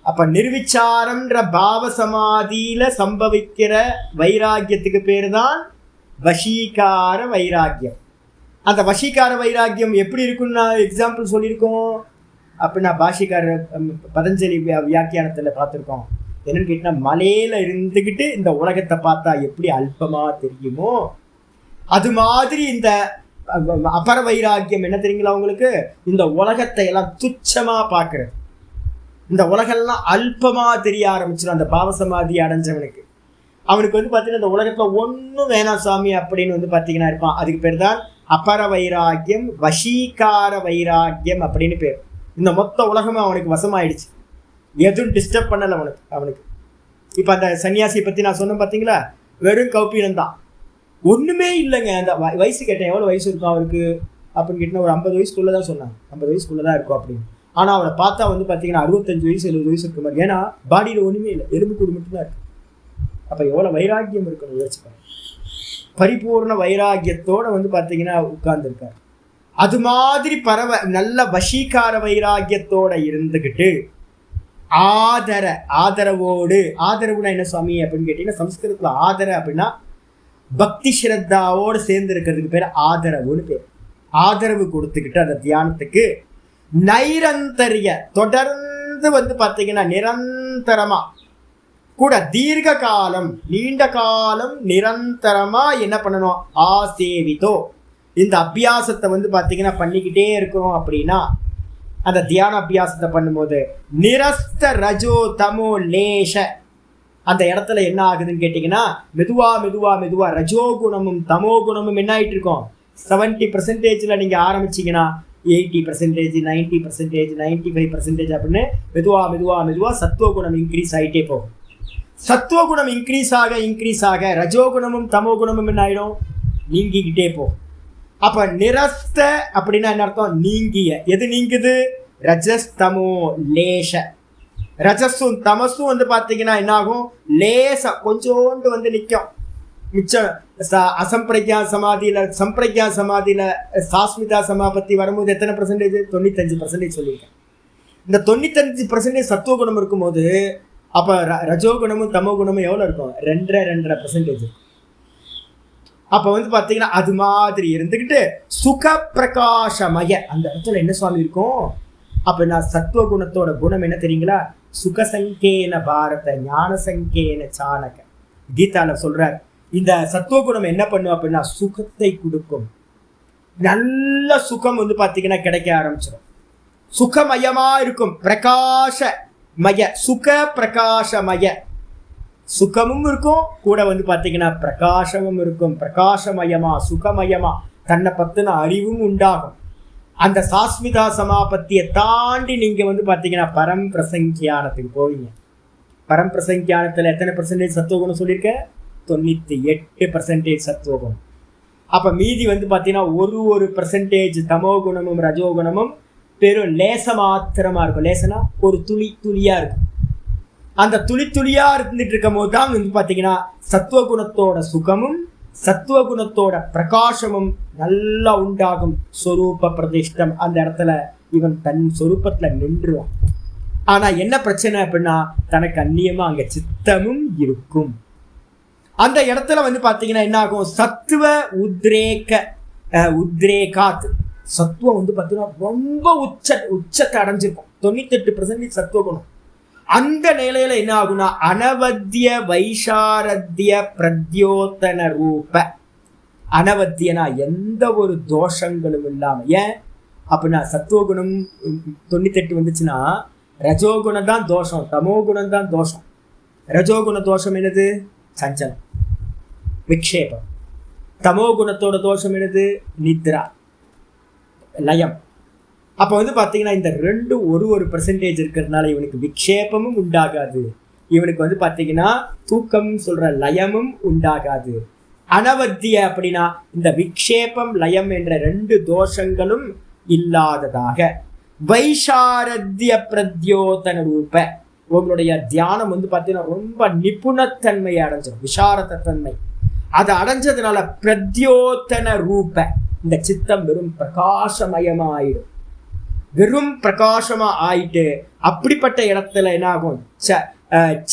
அப்ப நிர்விச்சாரம்ன்ற பாவசமாதியில சம்பவிக்கிற வைராக்கியத்துக்கு பேரு தான் வசீகார வைராக்கியம். அந்த வசீகார வைராக்கியம் எப்படி இருக்குன்னு எக்ஸாம்பிள் சொல்லியிருக்கோம் அப்படின்னா பாஷிகார பதஞ்சலி வியாக்கியானத்துல பார்த்துருக்கோம். என்னன்னு கேட்டீங்கன்னா, மலையில இருந்துக்கிட்டு இந்த உலகத்தை பார்த்தா எப்படி அல்பமா தெரியுமோ அது மாதிரி இந்த அபர வைராக்கியம் என்ன தெரியுங்களா உங்களுக்கு, இந்த உலகத்தை எல்லாம் துச்சமா பார்க்கறது, இந்த உலகெல்லாம் அல்பமா தெரிய ஆரம்பிச்சிடும். அந்த பாவசமாதி அடைஞ்சவனுக்கு அவனுக்கு வந்து பார்த்தீங்கன்னா இந்த உலகத்துல ஒன்றும் வேணாம் சாமி அப்படின்னு வந்து பார்த்தீங்கன்னா இருப்பான். அதுக்கு பேர் தான் அபர வைராக்கியம், வசீகார வைராக்கியம் அப்படின்னு பேர். இந்த மொத்த உலகமும் அவனுக்கு வசமாயிடுச்சு, எதுவும் டிஸ்டர்ப் பண்ணலை அவனுக்கு. இப்போ அந்த சன்னியாசியை பற்றி நான் சொன்னேன் பார்த்தீங்களா, வெறும் கௌப்பீனம் தான், ஒன்றுமே இல்லைங்க. அந்த வயசு கேட்டேன், எவ்வளோ வயசு இருக்கும் அவருக்கு அப்படின்னு கேட்டால் ஒரு 50 வயசுக்குள்ளே தான் சொன்னாங்க. 50 வயசுக்குள்ளே தான் இருக்கும் அப்படின்னு. ஆனால் அவனை பார்த்தா வந்து பார்த்தீங்கன்னா 65 வயசு 70 வயசு இருக்க மாதிரி. ஏன்னா பாடியில் ஒன்றுமே இல்லை, எலும்பு கூடு மட்டும்தான் இருக்கு. அப்போ எவ்வளோ வைராக்கியம் இருக்கணும் யோசிப்பாங்க. பரிபூர்ண வைராகியத்தோட வந்து பார்த்தீங்கன்னா உட்கார்ந்துருக்கார். அது மாதிரி நல்ல வசீகார வைராகியத்தோட இருந்துக்கிட்டு ஆதரவுனா என்ன சுவாமி அப்படின்னு கேட்டீங்கன்னா, சம்ஸ்கிருதத்துல ஆதர அப்படின்னா பக்தி ஸ்ரத்தாவோடு சேர்ந்து இருக்கிறதுக்கு பேர் ஆதரவுன்னு பேர். ஆதரவு கொடுத்துக்கிட்டு அந்த தியானத்துக்கு நைரந்தரிய தொடர்ந்து வந்து பார்த்தீங்கன்னா நிரந்தரமா கூட தீர்க்க காலம் நீண்ட காலம் நிரந்தரமா என்ன பண்ணணும், ஆசேவிதோ இந்த அபியாசத்தை வந்து பார்த்தீங்கன்னா பண்ணிக்கிட்டே இருக்கிறோம். அப்படின்னா அந்த தியான அபியாசத்தை பண்ணும்போது நிரஸ்த ரஜோ தமோ லேஷ அந்த இடத்துல என்ன ஆகுதுன்னு கேட்டிங்கன்னா, மெதுவா ரஜோகுணமும் தமோ குணமும் என்ன ஆகிட்டு இருக்கோம். 70% நீங்கள் ஆரம்பிச்சிங்கன்னா 80%, 90%, 95% அப்படின்னு மெதுவா சத்துவகுணம் இன்க்ரீஸ் ஆகிட்டே போகும். சத்துவகுணம் இன்க்ரீஸ் ஆக ரஜோகுணமும் தமோ குணமும் என்ன ஆகிடும், நீங்கிக்கிட்டே போகும். அப்போ நிரஸ்த அப்படின்னா என்ன அர்த்தம், நீங்கிய. எது நீங்குது, ரஜஸ் தமோ லேஷ. ரஜஸும் தமசும் வந்து பார்த்தீங்கன்னா என்ன ஆகும், லேசா கொஞ்சோண்டு வந்து நிற்கும். மிச்சம் அசம்பிரக்யா சமாதியில சாஸ்மிதா சமாபத்தி வரும்போது எத்தனை %? 95% சொல்லியிருக்கேன். இந்த 95% சத்துவகுணம் இருக்கும்போது அப்போ ரஜோகுணமும் தமோ குணமும் எவ்வளோ இருக்கும், 2.5%. அப்போ வந்து பார்த்தீங்கன்னா அது மாதிரி இருந்துக்கிட்டு சுக பிரகாசமய அந்த இடத்துல என்ன சுவாமி இருக்கும். அப்போ நான் சத்துவகுணத்தோட குணம் என்ன தெரியுங்களா, சுகசங்கேன பாரத ஞான சங்கேன சாணக. கீதால சொல்றார், இந்த சத்துவகுணம் என்ன பண்ணும் அப்படின்னா சுகத்தை கொடுக்கும். நல்ல சுகம் வந்து பார்த்தீங்கன்னா கிடைக்க ஆரம்பிச்சிடும். சுகமயமா இருக்கும், பிரகாசமய, சுக பிரகாசமய. சுகமும் இருக்கும், கூட வந்து பார்த்தீங்கன்னா பிரகாசமும் இருக்கும். பிரகாசமயமா சுகமயமா தன்னை பத்தின அறிவும் உண்டாகும். அந்த சாஸ்மிதா சமாபத்தியை தாண்டி நீங்க வந்து பார்த்தீங்கன்னா பரம் பிரசங்கியானத்துக்கு போவீங்க. பரம் பிரசங்கியானத்தில் எத்தனை % சத்துவகுணம் சொல்லியிருக்க, 98% சத்துவகுணம். அப்போ மீதி வந்து பார்த்தீங்கன்னா ஒரு % தமோ குணமும் ரஜோகுணமும் பெரும் லேச மாத்திரமா இருக்கும். லேசனா ஒரு துளியா இருக்கும். அந்த துளியா இருந்துட்டு இருக்கும் போது தான் வந்து பார்த்தீங்கன்னா சத்துவகுணத்தோட சுகமும் சத்துவகுணத்தோட பிரகாசமும் நல்லா உண்டாகும். சொரூப பிரதிஷ்டம் அந்த இடத்துல இவன் தன் சொரூபத்துல நின்றுவான். ஆனா என்ன பிரச்சனை அப்படின்னா, தனக்கு அந்நியமா அங்க சித்தமும் இருக்கும். அந்த இடத்துல வந்து பாத்தீங்கன்னா என்ன ஆகும், சத்துவ உத்ரேகாத் சத்துவம் வந்து பார்த்தீங்கன்னா ரொம்ப உச்சத்தை அடைஞ்சிருக்கும். 98% சத்துவகுணம். அந்த நிலையில என்ன ஆகுனா அனவத்திய வைஷாரத்திய பிரத்யோத்தன ரூப. அனவத்தியனா எந்த ஒரு தோஷங்களும் இல்லாம. ஏன் அப்படின்னா சத்துவகுணம் 98 வந்துச்சுன்னா ரஜோகுணம் தான் தோஷம், தமோ குணம் தான் தோஷம். ரஜோகுண தோஷம் என்னது, சஞ்சலம் விக்ஷேபம். தமோ குணத்தோட தோஷம் என்னது, நித்ரா லயம். அப்போ வந்து பார்த்தீங்கன்னா இந்த ரெண்டு ஒரு % இருக்கிறதுனால இவனுக்கு விக்ஷேபமும் உண்டாகாது, இவனுக்கு வந்து பார்த்தீங்கன்னா தூக்கம் சொல்ற லயமும் உண்டாகாது. அனவத்திய அப்படின்னா இந்த விக்ஷேபம் லயம் என்ற 2 தோஷங்களும் இல்லாததாக. வைஷாரத்திய பிரத்யோதன ரூப உங்களுடைய தியானம் வந்து பார்த்தீங்கன்னா ரொம்ப நிபுணத்தன்மையை அடைஞ்சிடும், விசாரத தன்மை. அதை அடைஞ்சதுனால பிரத்யோத்தன ரூப இந்த சித்தம் வெறும் பிரகாசமயமா ஆயிடும். வெறும் பிரகாசமா ஆயிட்டு அப்படிப்பட்ட இடத்துல என்ன ஆகும்,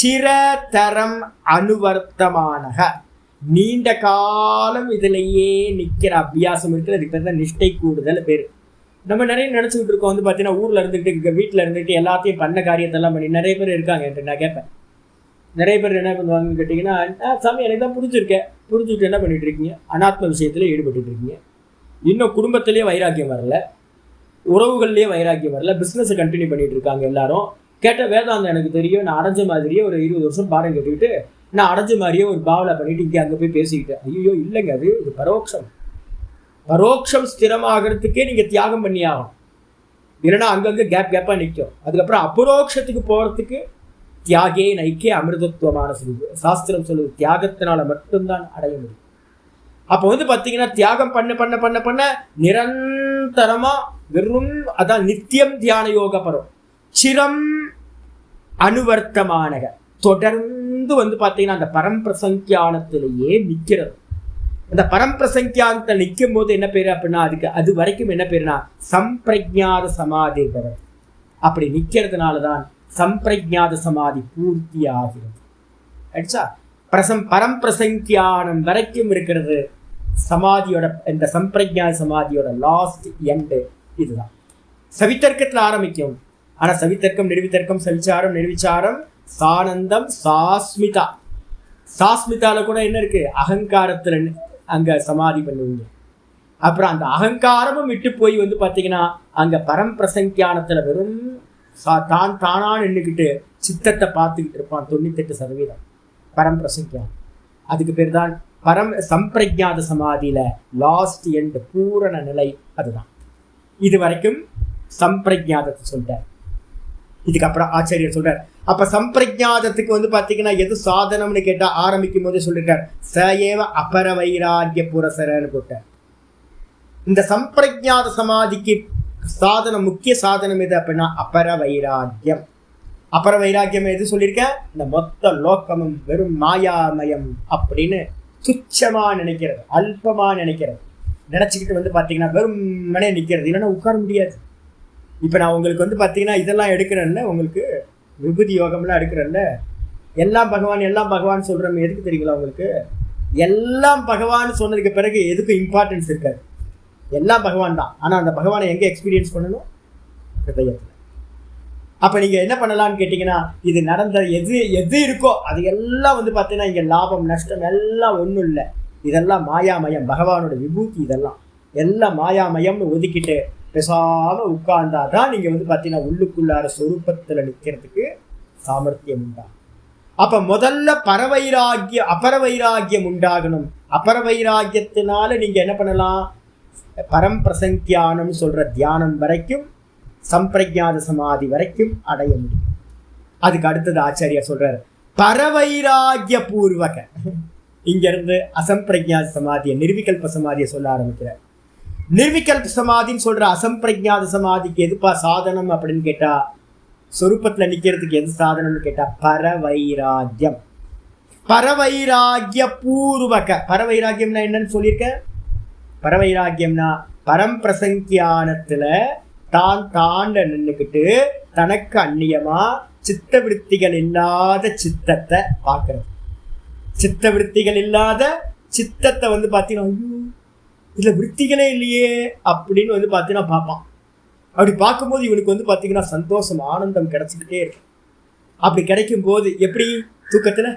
சிரதரம் அனுவர்த்தமானக நீண்ட காலம் இதுலயே நிக்கிற அபியாசம் இருக்கு. அதுக்கு பேர் தான் நிஷ்டை கூடுதல் பேரு. நம்ம நிறைய நினைச்சுக்கிட்டு இருக்கோம் வந்து பார்த்தீங்கன்னா ஊர்ல இருந்துட்டு வீட்டுல இருந்துட்டு எல்லாத்தையும் பண்ண காரியத்தெல்லாம் பண்ணி நிறைய பேர் இருக்காங்க என்று நான் கேட்பேன். நிறைய பேர் என்ன பண்ணுவாங்கன்னு கேட்டீங்கன்னா, சாமி எனக்கு தான் புரிஞ்சுக்கிட்டு என்ன பண்ணிட்டு இருக்கீங்க, அனாத்ம விஷயத்துல ஈடுபட்டு இருக்கீங்க, இன்னும் குடும்பத்திலேயே வைராக்கியம் வரல, உறவுகள்லேயே வைராக்கியம் வரல, பிஸ்னஸை கண்டினியூ பண்ணிட்டு இருக்காங்க எல்லாரும். கேட்ட வேதாந்தம் எனக்கு தெரியும், நான் அடைஞ்ச மாதிரியே ஒரு 20 வருஷம் பாடம் கேட்டுக்கிட்டு நான் அடைஞ்ச மாதிரியே ஒரு பாவலை பண்ணிட்டு இங்கே அங்கே போய் பேசிக்கிட்டேன். ஐயோ இல்லைங்க, இது பரோட்சம் ஸ்திரமாகிறதுக்கே நீங்கள் தியாகம் பண்ணி ஆகும். இல்லைன்னா அங்கங்கே கேப்பாக நிற்கும். அதுக்கப்புறம் அபரோக்ஷத்துக்கு போகிறதுக்கு தியாகே நைக்கே அமிர்தத்துவமான சொல்லுது சாஸ்திரம் சொல்லுது. தியாகத்தினால மட்டும்தான் அடைய முடியும். அப்போ வந்து பார்த்தீங்கன்னா தியாகம் பண்ண நிரந்தரமா வெறும் அதான் நித்தியம் தியான யோக பரம் சிரம் அனுவர்த்தமானக தொடர்ந்து வந்து பார்த்தீங்கன்னா அந்த பரம்பிரசங்கியானத்திலேயே நிற்கிறது. அந்த பரம்பிரசங்கியானத்தை நிற்கும் போது என்ன பேரு அப்படின்னா அதுக்கு அது வரைக்கும் என்ன பேருனா சம்பிரஜாத சமாதி பெறும். அப்படி நிற்கிறதுனாலதான் சம்பிரஜாத சமாதி பூர்த்தி ஆகிறது. ஆயிடுச்சா? பரம்பிரசங்கியானம் வரைக்கும் இருக்கிறது சமாதியோட, இந்த சம்பிரஜாத சமாதியோட லாஸ்ட் எண்டு இதுதான். சவித்தர்க்கத்தில் ஆரம்பிக்கும். ஆனா சவித்தர்க்கம், நிர்வித்தர்க்கம், சவிச்சாரம், நிர்விச்சாரம், சானந்தம், சாஸ்மிதா. சாஸ்மிதால கூட என்ன இருக்கு? அகங்காரத்துல அங்க சமாதி பண்ணுவீங்க. அப்புறம் அந்த அகங்காரமும் விட்டு போய் வந்து பார்த்தீங்கன்னா அங்க பரம்பிரசங்கியானத்துல வெறும் தான் தானா நின்றுக்கிட்டு சித்தத்தை பார்த்துக்கிட்டு இருப்பான். 98% பரம்பிரசங்கியானம். அதுக்கு பேர் தான் சம்பிரஜாத சமாதியில லாஸ்ட் எண்ட் பூரண நிலை. அதுதான் இது வரைக்கும் சம்பிரஜாதத்தை சொல்றார். இதுக்கப்புறம் ஆச்சாரியர் சொல்றார், அப்ப சம்பிரஜாதத்துக்கு வந்து பாத்தீங்கன்னா எது சாதனம்னு கேட்டா ஆரம்பிக்கும் போது சொல்லிருக்கார் சஏவ அபர வைராகிய புரசரன்னு போட்டார். இந்த சம்பிரஜாத சமாதிக்கு சாதனம், முக்கிய சாதனம் எது அப்படின்னா அபர வைராகியம். அபர வைராகியம் எது சொல்லியிருக்கேன்? இந்த மொத்த லோக்கமும் வெறும் மாயாமயம் அப்படின்னு துச்சமா நினைக்கிறது, அல்பமா நினைக்கிறது, நினைச்சுக்கிட்டு வந்து பாத்தீங்கன்னா வெறும் மனே நிற்கிறது. இல்லைன்னா உட்கார முடியாது. இப்போ நான் உங்களுக்கு வந்து பார்த்தீங்கன்னா இதெல்லாம் எடுக்கிறேன்ல, உங்களுக்கு விபூதி யோகம்லாம் எடுக்கிறேன்ல, எல்லாம் பகவான் எல்லாம் பகவான் சொல்கிறோம். எதுக்கு தெரியுங்களா உங்களுக்கு? எல்லாம் பகவான் சொன்னதுக்கு பிறகு எதுக்கும் இம்பார்ட்டன்ஸ் இருக்காது. எல்லாம் பகவான் தான். ஆனால் அந்த பகவானை எங்கே எக்ஸ்பீரியன்ஸ் பண்ணணும்? ஹிருதயத்தில். அப்போ நீங்கள் என்ன பண்ணலான்னு கேட்டிங்கன்னா, இது நடந்த எது எது இருக்கோ அது எல்லாம் வந்து பார்த்தீங்கன்னா இங்கே லாபம் நஷ்டம் எல்லாம் ஒன்றும் இல்லை. இதெல்லாம் மாயாமயம், பகவானோட விபூதி. இதெல்லாம் எல்லாம் மாயாமயம்னு ஒதுக்கிட்டு பேசாம உட்கார்ந்தாதான் நீங்க வந்து பார்த்தீங்கன்னா உள்ளுக்குள்ளார சொரூபத்தில் நிற்கிறதுக்கு சாமர்த்தியம் உண்டாகும். அப்ப முதல்ல அபரவைராகியம் உண்டாகணும். அபரவைராகியத்தினால நீங்க என்ன பண்ணலாம்? பரம்பிரசங்கியானம் சொல்ற தியானம் வரைக்கும், சம்பிரஜாத சமாதி வரைக்கும் அடைய முடியும். அதுக்கு அடுத்தது ஆச்சாரியா சொல்றாரு பரவைராகிய பூர்வக. இங்க இருந்து அசம்பிரஜாத சமாதியை, நிர்விகல்ப சமாதியை சொல்ல ஆரம்பிக்கிறார். நிர்விகல்ப சமாதின்னு சொல்ற அசம்பிரஜாத சமாதிக்கு எதுப்பா சாதனம் அப்படின்னு கேட்டா, சொரூபத்துல நிக்கிறதுக்கு எது சாதனம்னு கேட்டா பரவைராகியம். பரவைராகிய பூர்வக. பரவைராகியம்னா என்னன்னு சொல்லியிருக்கேன்? பரவைராகியம்னா பரம்பிரசங்கியானத்துல தான் தாண்ட நின்றுக்கிட்டு தனக்கு அந்நியமா சித்த விருத்திகள் இல்லாத சித்தத்தை பார்க்கறது. சித்த விருத்திகள் இல்லாத சித்தத்தை வந்து பார்த்தீங்கன்னா ஐயோ இதில் விருத்திகளே இல்லையே அப்படின்னு வந்து பார்த்தீங்கன்னா பார்ப்பான். அப்படி பார்க்கும்போது இவனுக்கு வந்து பார்த்தீங்கன்னா சந்தோஷம், ஆனந்தம் கிடைச்சிக்கிட்டே இருக்கு. அப்படி கிடைக்கும் போது எப்படி? தூக்கத்தில்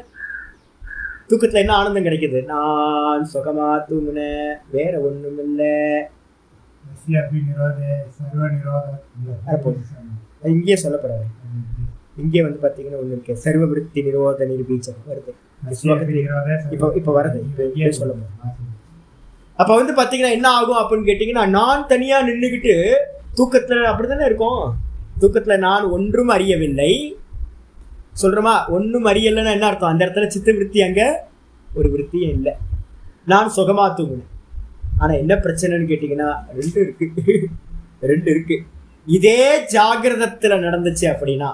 என்ன ஆனந்தம் கிடைக்குது? நான் சுகமா தூங்குனேன், வேற ஒன்றும் இல்லை. இங்கேயே சொல்லப்படாது. இங்கே வந்து பார்த்தீங்கன்னா ஒன்று இருக்கு, சர்வ விருத்தி நிரோத நிர்பீஜம் வருது. இப்போ வருது, இப்போ சொல்ல போகிறேன். அப்போ வந்து பார்த்தீங்கன்னா என்ன ஆகும் அப்படின்னு கேட்டிங்கன்னா, நான் தனியாக நின்றுக்கிட்டு தூக்கத்தில் அப்படி தானே இருக்கும். தூக்கத்தில் நான் ஒன்றும் அறியவில்லை சொல்கிறோமா? ஒன்றும் அறியலைன்னா என்ன அர்த்தம்? அந்த இடத்துல சித்த விருத்தி அங்கே ஒரு விருத்தியே இல்லை. நான் சுகமாக தூங்கினேன். ஆனால் என்ன பிரச்சனைன்னு கேட்டிங்கன்னா ரெண்டு இருக்கு. இதே ஜாகிரதத்தில் நடந்துச்சு அப்படின்னா,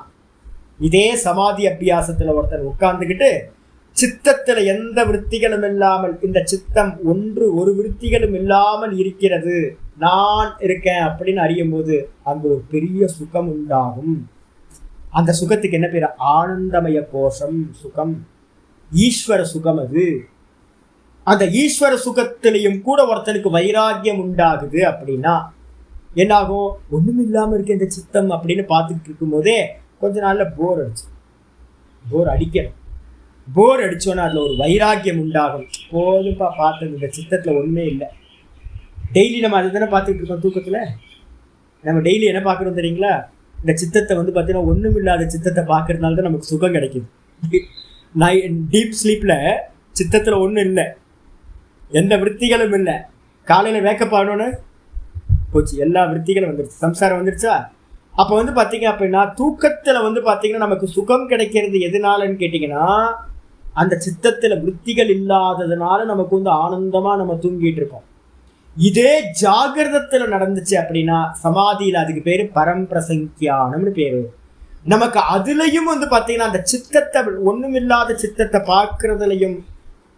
இதே சமாதி அபியாசத்தில் ஒருத்தர் உட்கார்ந்துக்கிட்டு சித்தத்தில் எந்த விருத்திகளும் இல்லாமல், இந்த சித்தம் ஒரு விருத்திகளும் இல்லாமல் இருக்கிறது, நான் இருக்கேன் அப்படின்னு அறியும் போது அங்கு ஒரு பெரிய சுகம் உண்டாகும். அந்த சுகத்துக்கு என்ன பேர்? ஆனந்தமய கோஷம் சுகம், ஈஸ்வர சுகம். அது அந்த ஈஸ்வர சுகத்திலையும் கூட ஒருத்தனுக்கு வைராகியம் உண்டாகுது அப்படின்னா என்னாகும்? ஒண்ணும் இல்லாம இருக்க இந்த சித்தம் அப்படின்னு பார்த்துக்கிட்டு இருக்கும் போதே கொஞ்ச நாள்ல போர் அடிச்சோன்னா அதுல ஒரு வைராகியம் உண்டாகும். போதும்பா பார்த்தது, இந்த சித்தத்துல ஒண்ணுமே இல்லை. டெய்லி நம்ம அதை தானே பார்த்துக்கிட்டு இருக்கோம். தூக்கத்துல நம்ம டெய்லி என்ன பார்க்குறோம் தெரியுங்களா? இந்த சித்தத்தை வந்து பார்த்தீங்கன்னா ஒன்றும் இல்லாத சித்தத்தை பார்க்கறதுனால தான் நமக்கு சுகம் கிடைக்குது. டீப் ஸ்லீப்ல சித்தத்தில் ஒன்றும் இல்லை, எந்த விருத்திகளும் இல்லை. காலையில் வேக்கப் ஆகணும்னு போச்சு, எல்லா விருத்திகளும் வந்துருச்சு, சம்சாரம் வந்துருச்சா. அப்போ வந்து பார்த்தீங்க அப்படின்னா தூக்கத்தில் வந்து பார்த்தீங்கன்னா நமக்கு சுகம் கிடைக்கிறது எதனாலன்னு கேட்டிங்கன்னா, அந்த சித்தத்தில் விருத்திகள் இல்லாததுனால நமக்கு வந்து ஆனந்தமாக நம்ம தூங்கிட்டு இருக்கோம். இதே ஜாகிரதத்தில் நடந்துச்சு அப்படின்னா சமாதியில் அதுக்கு பேர் பரம்பிரசங்கியானம்னு பேர். நமக்கு அதுலேயும் வந்து பார்த்தீங்கன்னா அந்த சித்தத்தை, ஒன்றும் இல்லாத சித்தத்தை பார்க்கறதுலையும்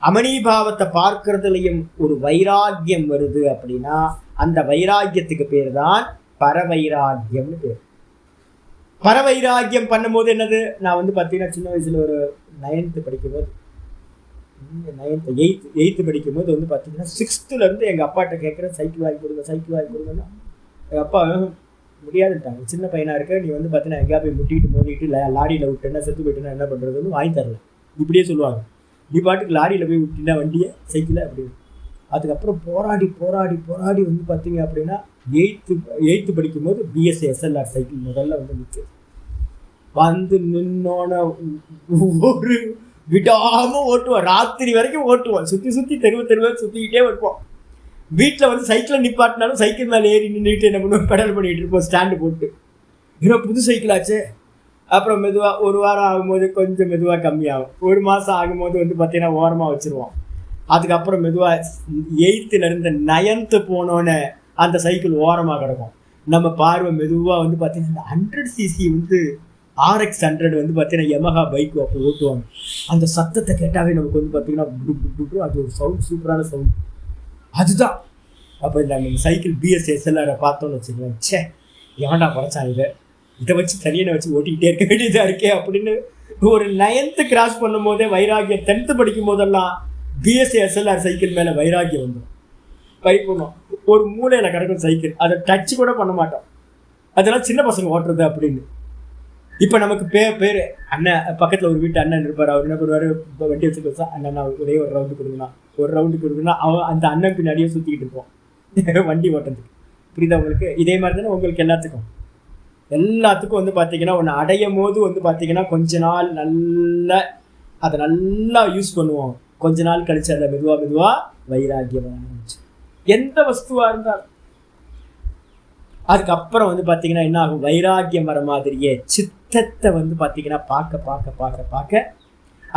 அமனிபாவத்தை பார்க்கறதுலையும் ஒரு வைராக்கியம் வருது அப்படின்னா அந்த வைராக்கியத்துக்கு பேர் தான் பரவைராக்கியம்னு பேர். பரவைராக்கியம் பண்ணும்போது என்னது, நான் வந்து பார்த்தீங்கன்னா சின்ன வயசுல ஒரு 9th படிக்கும்போது 8th படிக்கும்போது வந்து பார்த்தீங்கன்னா 6th இருந்து எங்கள் அப்பாட்ட கேட்குறேன், சைக்கிள் வாங்கி கொடுங்கன்னா எங்கள் அப்பா முடியாதுட்டாங்க. சின்ன பையனாக இருக்க, நீ வந்து பார்த்தீங்கன்னா எங்கேயா போய் முட்டிட்டு மோதிட்டு லாரியில் விட்டுன்னா செத்து போயிட்டுன்னா என்ன பண்ணுறதுன்னு வாங்கி தரல, இப்படியே சொல்லுவாங்க. நீ பாட்டுக்கு லாரியில் போய் விட்டினா வண்டியை சைக்கிளை அப்படின்னு. அதுக்கப்புறம் போராடி வந்து பார்த்தீங்க அப்படின்னா 8th படிக்கும்போது பிஎஸ்சி SLR சைக்கிள் முதல்ல வந்து நிற்குது. வந்து நின்னோன்னு ஒரு விடாமல் ஓட்டுவோம், ராத்திரி வரைக்கும் ஓட்டுவோம், சுற்றி தெருவை சுற்றிக்கிட்டே வருவோம். வீட்டில் வந்து சைக்கிளை நிப்பாட்டினாலும் சைக்கிள் மேலே ஏறி நின்றுட்டு என்ன பண்ணுவோம், பெடல் பண்ணிகிட்டு இருப்போம் ஸ்டாண்டு போட்டு. இன்னும் புது சைக்கிள் ஆச்சு. அப்புறம் மெதுவாக ஒரு வாரம் ஆகும்போது கொஞ்சம் மெதுவாக கம்மியாகும், ஒரு மாதம் ஆகும்போது வந்து பார்த்தீங்கன்னா ஓரமாக வச்சுருவோம். அதுக்கப்புறம் மெதுவாக 8th 9th போனோன்னே அந்த சைக்கிள் ஓரமாக கிடக்கும். நம்ம பார்வை மெதுவாக வந்து பார்த்தீங்கன்னா 100cc வந்து RX 100 வந்து பார்த்தீங்கன்னா யமஹா பைக் அப்போ ஓட்டுவாங்க. அந்த சத்தத்தை கேட்டாவே நமக்கு வந்து பார்த்தீங்கன்னா அது ஒரு சவுண்ட், சூப்பரான சவுண்ட். அதுதான் அப்போ நம்ம சைக்கிள் BS SLR பார்த்தோன்னு வச்சுக்கோங்க, சே எவன்டா குறைச்சான் இதை வச்சு தனியனை வச்சு ஓட்டிக்கிட்டே இருக்க வேண்டியதாக இருக்கே அப்படின்னு. ஒரு 9th கிராஸ் பண்ணும் போதே வைராக்கியம், 10th படிக்கும் போதெல்லாம் BS SLR சைக்கிள் மேலே வைராக்கியம் வந்துடும். வைக்கணும், ஒரு மூலையில் கிடக்கும் சைக்கிள், அதை டச் கூட பண்ண மாட்டோம், அதெல்லாம் சின்ன பசங்க ஓட்டுறது அப்படின்னு. இப்போ நமக்கு பேர் அண்ணன், பக்கத்தில் ஒரு வீட்டு அண்ணன் இருப்பார், அவர் என்ன பண்ணுவார், இப்போ வண்டி வச்சு பேசா அண்ணன் ஒரே ஒரு ரவுண்டு கொடுங்கன்னா அவன் அந்த அண்ணன் பின்னாடியே சுற்றிக்கிட்டு இருப்போம் வண்டி ஓட்டுறதுக்கு. புரியுதா உங்களுக்கு? இதே மாதிரி தானே உங்களுக்கு எல்லாத்துக்கும் வந்து பார்த்தீங்கன்னா ஒன்று அடையும் போது வந்து பார்த்தீங்கன்னா கொஞ்ச நாள் அதை நல்லா யூஸ் பண்ணுவோம், கொஞ்ச நாள் கழிச்சு அதை மெதுவாக வைராக்கியம் ஆரம்பிச்சு எந்த வஸ்துவாக இருந்தாலும். அதுக்கப்புறம் வந்து பார்த்தீங்கன்னா என்ன ஆகும், வைராக்கியம் வர மாதிரியே சித்தத்தை வந்து பார்த்தீங்கன்னா பார்க்க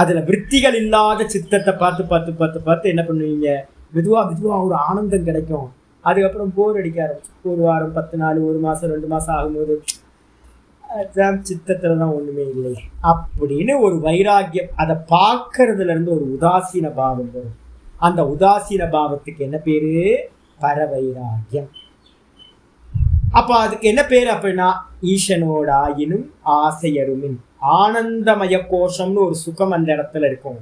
அதில் விற்த்திகள் இல்லாத சித்தத்தை பார்த்து என்ன பண்ணுவீங்க, மெதுவாக ஒரு ஆனந்தம் கிடைக்கும். அதுக்கப்புறம் போர் அடிக்க ஆரம்பிச்சு, ஒரு வாரம் 10 நாள், ஒரு மாதம் 2 மாதம் ஆகும்போது சித்தத்தில் தான் ஒன்றுமே இல்லை அப்படின்னு ஒரு வைராக்கியம், அதை பார்க்கறதுலேருந்து ஒரு உதாசீன பாவம் வரும். அந்த உதாசீன பாவத்துக்கு என்ன பேர், பரவைராக்கியம். அப்போ அதுக்கு என்ன பேர் அப்படின்னா ஈசனோடாயினும் ஆசையருமின், ஆனந்தமய கோஷம்னு ஒரு சுகம் அந்த இடத்துல இருக்கும்.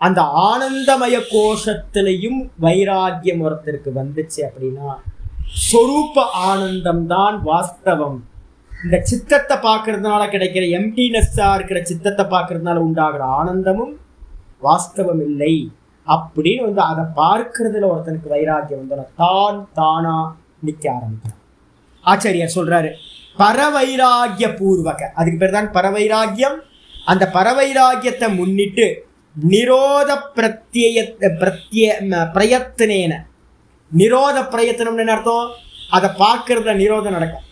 அந்த ஆனந்தமய கோஷத்திலையும் வைராக்கியம் ஒருத்தருக்கு வந்துச்சு அப்படின்னா சொரூப ஆனந்தம் தான் வாஸ்தவம். இந்த சித்தத்தை பார்க்கறதுனால கிடைக்கிற எம்டினஸ்ஸாக இருக்கிற சித்தத்தை பார்க்கறதுனால உண்டாகிற ஆனந்தமும் வாஸ்தவம் இல்லை அப்படின்னு வந்து அதை பார்க்கறதுல ஒருத்தனுக்கு வைராக்கியம் வந்துடும், தானா நிற்க ஆரம்பிக்கிறான். ஆச்சாரியார் சொல்றாரு பரவைராக்கிய பூர்வக, அதுக்கு பேர் தான் பரவைராக்கியம். அந்த பரவைராக்கியத்தை முன்னிட்டு நிரோத பிரயத்தனேன, நிரோத பிரயத்தனம்னு அர்த்தம், அதை பார்க்கறதுல நிரோதம் நடக்கும்.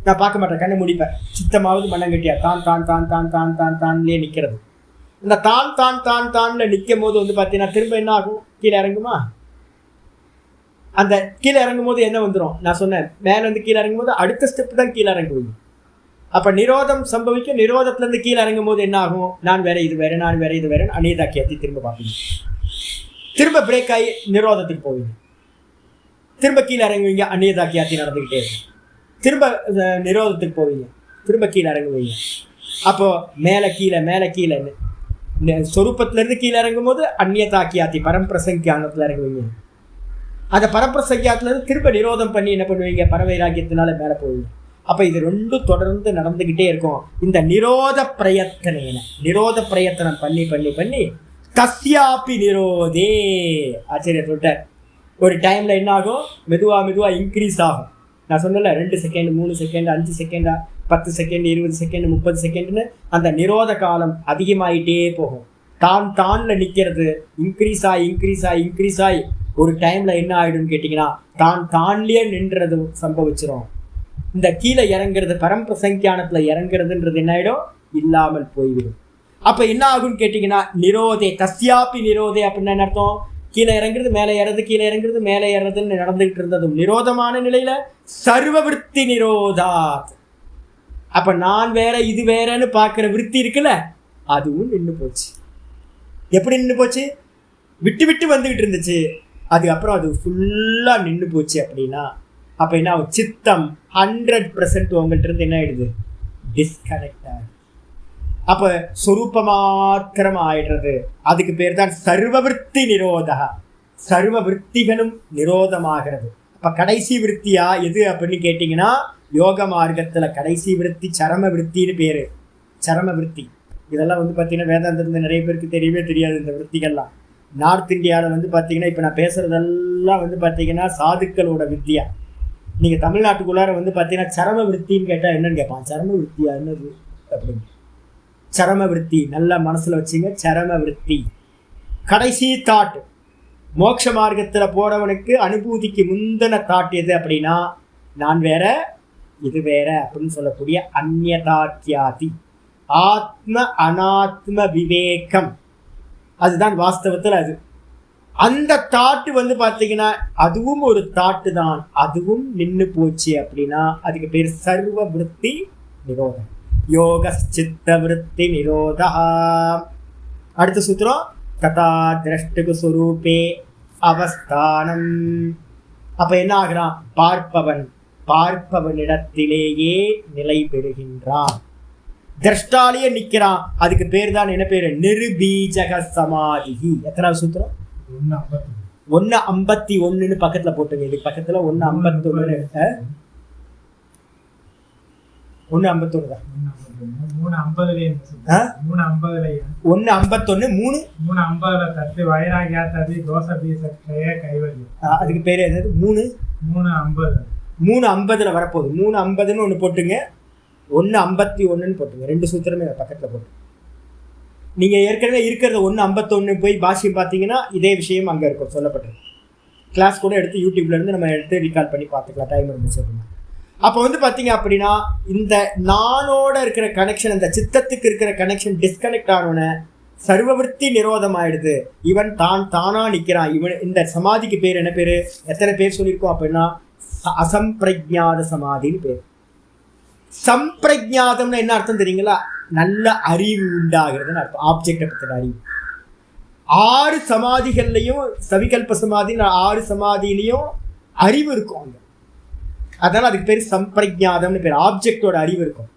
நான் பார்க்க மாட்டேன், கண்ணை முடிப்பேன், சித்தமாவது மண்ணங்கட்டியா தான்லே நிற்கிறது. இந்த தான்ல நிற்கும் போது வந்து பார்த்தீங்கன்னா திரும்ப என்ன ஆகும், கீழே இறங்குமா? அந்த கீழே இறங்கும் போது என்ன வந்துடும், நான் சொன்னேன் மேலே வந்து கீழே இறங்கும் போது அடுத்த ஸ்டெப் தான் கீழே இறங்குவீங்க. அப்போ நிரோதம் சம்பவிக்கும். நிரோதத்துலேருந்து கீழே இறங்கும் போது என்ன ஆகும், நான் வேற இது வேற அநேதாக்கியத்தை திரும்ப பார்ப்பீங்க. திரும்ப பிரேக் ஆகி நிரோதத்துக்கு போவீங்க, திரும்ப கீழே இறங்குவீங்க, அநேதாக்கியாத்தி நடந்துக்கிட்டே இருக்கும். திரும்ப நிரோதத்துக்கு போவீங்க, திரும்ப கீழே இறங்குவீங்க. அப்போ மேலே கீழே சொரூபத்திலேருந்து கீழே இறங்கும் போது அந்நியதாக்கியாத்தி பரம்பிரசங்கியானத்தில் இறங்குவீங்க. அந்த பரம்பிரசங்கியாத்திலேருந்து திரும்ப நிரோதம் பண்ணி என்ன பண்ணுவீங்க, பரவைராக்கியத்தினால மேலே போவீங்க. அப்போ இது ரெண்டும் தொடர்ந்து நடந்துக்கிட்டே இருக்கும். இந்த நிரோத பிரயத்தனம் பண்ணி தஸ்யாப்பி நிரோதே, ஆச்சரிய சொல்லிட்டார். ஒரு டைமில் என்ன ஆகும், மெதுவாக இன்க்ரீஸ் ஆகும். நான் சொன்னல 2 செகண்ட் 3 செகண்ட் 5 செகண்டா 10 செகண்ட் 20 செகண்ட் 30 செகண்ட்னு அந்த நிரோத காலம் அதிகமாகிட்டே போகும். தான்ல நிற்கிறது இன்க்ரீஸ் ஆகி ஒரு டைமில் என்ன ஆகிடும்னு கேட்டிங்கன்னா தான்லேயே நின்றது சம்பவிச்சிடும். இந்த கீழே இறங்குறது பரம்பிரசங்கியானத்தில் இறங்குறதுன்றது என்ன ஆகிடும், இல்லாமல் போய்விடும். அப்போ என்ன ஆகும்னு கேட்டிங்கன்னா நிரோதே தஸ்யாப்பி நிரோதே அப்படின்னு என்ன அர்த்தம், கீழே இறங்குறது மேலே ஏறது, கீழே இறங்குறது மேலே ஏறதுன்னு நடந்துகிட்டு இருந்ததும் நிரோதமான நிலையில சர்வ விருத்தி நிரோதாத். அப்ப நான் வேற இது வேறன்னு பார்க்குற விருத்தி இருக்குல்ல, அதுவும் நின்று போச்சு. எப்படி நின்று போச்சு, விட்டு விட்டு வந்துகிட்டு இருந்துச்சு, அதுக்கப்புறம் அது ஃபுல்லா நின்று போச்சு அப்படின்னா அப்ப என்ன ஆகும்? சித்தம் 100% உங்கள்கிட்ட இருந்து என்ன ஆயிடுது? டிஸ்கனெக்ட் ஆகுது. அப்ப சொரூப மாத்திரம் ஆயிடுறது. அதுக்கு பேர் தான் சர்வவிருத்தி நிரோதா. சர்வ விற்த்திகளும் நிரோதமாகிறது. அப்ப கடைசி விற்த்தியா எது அப்படின்னு கேட்டீங்கன்னா, யோக மார்க்கத்துல கடைசி விற்பி சரம விற்த்தின்னு பேரு. சரம விற்பி இதெல்லாம் பார்த்தீங்கன்னா வேதாந்தத்துல நிறைய பேருக்கு தெரியவே தெரியாது. இந்த விற்த்திகள்லாம் நார்த் இந்தியாவில் பார்த்தீங்கன்னா இப்போ நான் பேசுறதெல்லாம் பார்த்தீங்கன்னா சாதுக்களோட வித்தியா. நீங்க தமிழ்நாட்டுக்குள்ளார பார்த்தீங்கன்னா சரம விற்த்தின்னு கேட்டா என்னன்னு கேட்பான். சரம விற்த்தியா என்னது அப்படின்னு. சரம விற்பி நல்லா மனசுல வச்சுங்க. சரம விற்பி கடைசி தாட். மோட்ச மார்க்கத்துல போறவனுக்கு அனுபூதிக்கு முந்தின தாட் எது அப்படின்னா, நான் வேற இது வேற அப்படின்னு சொல்லக்கூடிய அந்யதாத்யாதி ஆத்ம அனாத்ம விவேகம். அதுதான் வாஸ்தவத்தில் அது. அந்த தாட்டு பார்த்தீங்கன்னா அதுவும் ஒரு தாட்டு தான். அதுவும் நின்று போச்சு அப்படின்னா அதுக்கு பேர் சர்வ விருத்தி நிரோதம். யோக சித்த விருத்தி நிரோதா. அடுத்த சூத்திரம் ததா திரஷ்டுகு ஸ்வரூபே அவஸ்தானம். அப்ப என்ன ஆகிறான்? பார்ப்பவனிடத்திலேயே நிலை பெறுகின்றான். திரஷ்டாலேயே நிக்கிறான். அதுக்கு பேர் தான் என்ன பேரு? நிர்பீஜக சமாதி. எத்தனாவது சூத்திரம்? 151 பக்கத்துல போட்டுங்க. இது பக்கத்துல 151 151 தான். 151 அதுக்கு பேரு என்னது? 350 வரப்போகுது. 350 ஒண்ணு போட்டுங்க, 151 போட்டுங்க. 2 சூத்திரமே பக்கத்துல போட்டு. நீங்க ஏற்கனவே இருக்கிறத 151 போய் பாஷ்யம் பார்த்தீங்கன்னா இதே விஷயம் அங்க இருக்கும் சொல்லப்பட்டது. கிளாஸ் கூட எடுத்து யூடியூப்ல இருந்து நம்ம எடுத்து ரீகால் பண்ணி பார்த்துக்கலாம் டைம் இருந்துச்சு அப்படின்னா. அப்போ பார்த்தீங்க அப்படின்னா இந்த நானோட இருக்கிற கனெக்ஷன், அந்த சித்தத்துக்கு இருக்கிற கனெக்ஷன் டிஸ்கனெக்ட் ஆனோன்னு சர்வவிருத்தி நிரோதம் ஆயிடுது. இவன் தானா நிற்கிறான். இவன் இந்த சமாதிக்கு பேர் என்ன பேரு? எத்தனை பேர் சொல்லியிருக்கோம் அப்படின்னா அசம்பிரஜாத சமாதின்னு பேர். சம்பிரஜாதம்னு என்ன அர்த்தம் தெரியுங்களா? நல்ல அறிவு உண்டாகிறதுன்னு அர்த்தம். ஆப்ஜெக்டை பற்றின அறிவு. 6 சமாதிகள்லையும் சவிகல்ப சமாதி 6 சமாதியிலையும் அறிவு இருக்கும் அங்க. அதனால அதுக்கு பேர் சம்பிரஜாதம்னு பேர். ஆப்ஜெக்டோட அறிவு இருக்கும்.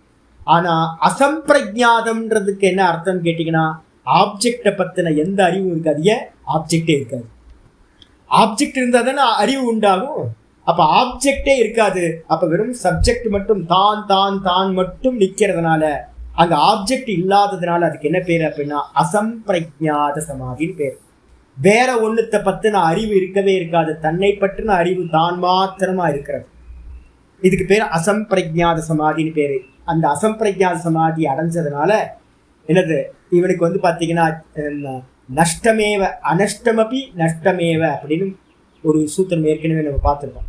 ஆனா அசம்பிரஜாதம்ன்றதுக்கு என்ன அர்த்தம் கேட்டீங்கன்னா, ஆப்ஜெக்டை பத்தின எந்த அறிவும் இருக்காது. ஏன்? ஆப்ஜெக்டே இருக்காது. ஆப்ஜெக்ட் இருந்தா தானே அறிவு உண்டாகும். அப்ப ஆப்ஜெக்டே இருக்காது. அப்ப வெறும் சப்ஜெக்ட் மட்டும் தான் மட்டும் நிக்கிறதுனால, அங்க ஆப்ஜெக்ட் இல்லாததுனால அதுக்கு என்ன பேரு அப்படின்னா அசம்பிரஜாத சமாதின்னு பேர். வேற ஒண்ணுத்த பத்தின அறிவு இருக்கவே இருக்காது. தன்னை பற்றின அறிவு தான் மாத்திரமா இருக்கிறது. இதுக்கு பேர் அசம்பிரஜாத சமாதின்னு பேரு. அந்த அசம்பிரஜாத சமாதி அடைஞ்சதுனால என்னது? இவனுக்கு பார்த்தீங்கன்னா நஷ்டமேவ அனஷ்டமபி நஷ்டமேவ அப்படின்னு ஒரு சூத்திரம் ஏற்கனவே நம்ம பார்த்துருக்கோம்.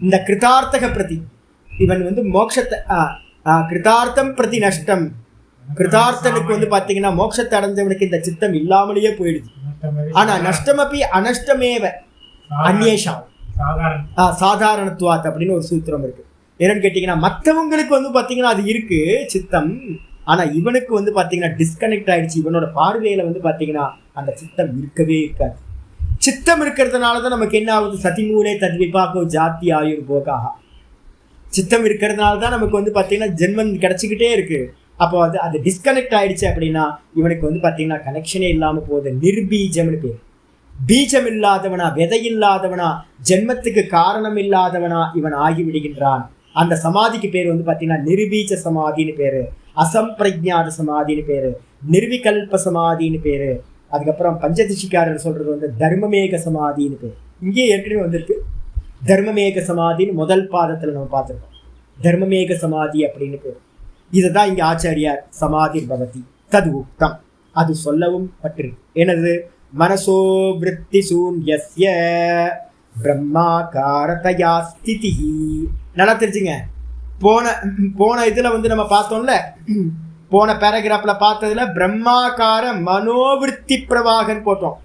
இந்த கிருதார்த்தக பிரதி இவன் மோட்சத்தை கிருதார்த்தம் பிரதி நஷ்டம். கிருதார்த்தனுக்கு பார்த்தீங்கன்னா மோட்சத்தை அடைஞ்சவனுக்கு இந்த சித்தம் இல்லாமலேயே போயிடுது. ஆனா நஷ்டமபி அனஷ்டமேவ அந்நேஷம் சாதாரணத்துவாத் அப்படின்னு ஒரு சூத்திரம் இருக்கு. என்னன்னு கேட்டீங்கன்னா மற்றவங்களுக்கு பார்த்தீங்கன்னா அது இருக்கு சித்தம். ஆனா இவனுக்கு பார்த்தீங்கன்னா டிஸ்கனெக்ட் ஆயிடுச்சு. இவனோட பார்வையில பார்த்தீங்கன்னா அந்த சித்தம் இருக்கவே இருக்காது. சித்தம் இருக்கிறதுனாலதான் நமக்கு என்ன ஆகுது? சதிமூலே தத்விபாக்கோ ஜாத்தி ஆயுர் போகாக. சித்தம் இருக்கிறதுனால தான் நமக்கு பார்த்தீங்கன்னா ஜென்மம் கிடைச்சிக்கிட்டே இருக்கு. அப்போ அது டிஸ்கனெக்ட் ஆயிடுச்சு அப்படின்னா இவனுக்கு பார்த்தீங்கன்னா கனெக்ஷனே இல்லாம போகுது. நிர்பீஜம்னு பேர். பீஜம் இல்லாதவனா, விதை இல்லாதவனா, ஜென்மத்துக்கு காரணம் இல்லாதவனா இவன் ஆகிவிடுகின்றான். அந்த சமாதிக்கு பேர் பார்த்தீங்கன்னா நிர்பீஜ சமாதின்னு பேரு, அசம்பிரஜாத சமாதின்னு பேரு, நிர்விகல்ப சமாதின்னு பேரு. அதுக்கப்புறம் பஞ்சதிஷிக்காரர் சொல்றது தர்மமேக சமாதின்னு பேர். இங்கே ஏற்கனவே வந்திருக்கு. தர்மமேக சமாதின்னு முதல் பாதத்துல நம்ம பார்த்துருக்கோம். தர்மமேக சமாதி அப்படின்னு பேர். இதுதான் இங்க ஆச்சாரியார் சமாதி பவதி தது உக்தம் அது சொல்லவும் பட்டிருக்கு. எனது மனசோ விருத்தி சூன்யஸ்ய பிரம்மாகாரதயா ஸ்திதி. நல்லா தெரிஞ்சுங்க. போன இதுல நம்ம பார்த்தோம்ல, போன பேராகிராஃப்ல பார்த்ததுல பிரம்மாகார மனோவிருத்தி பிரவாகன் போட்டோம்.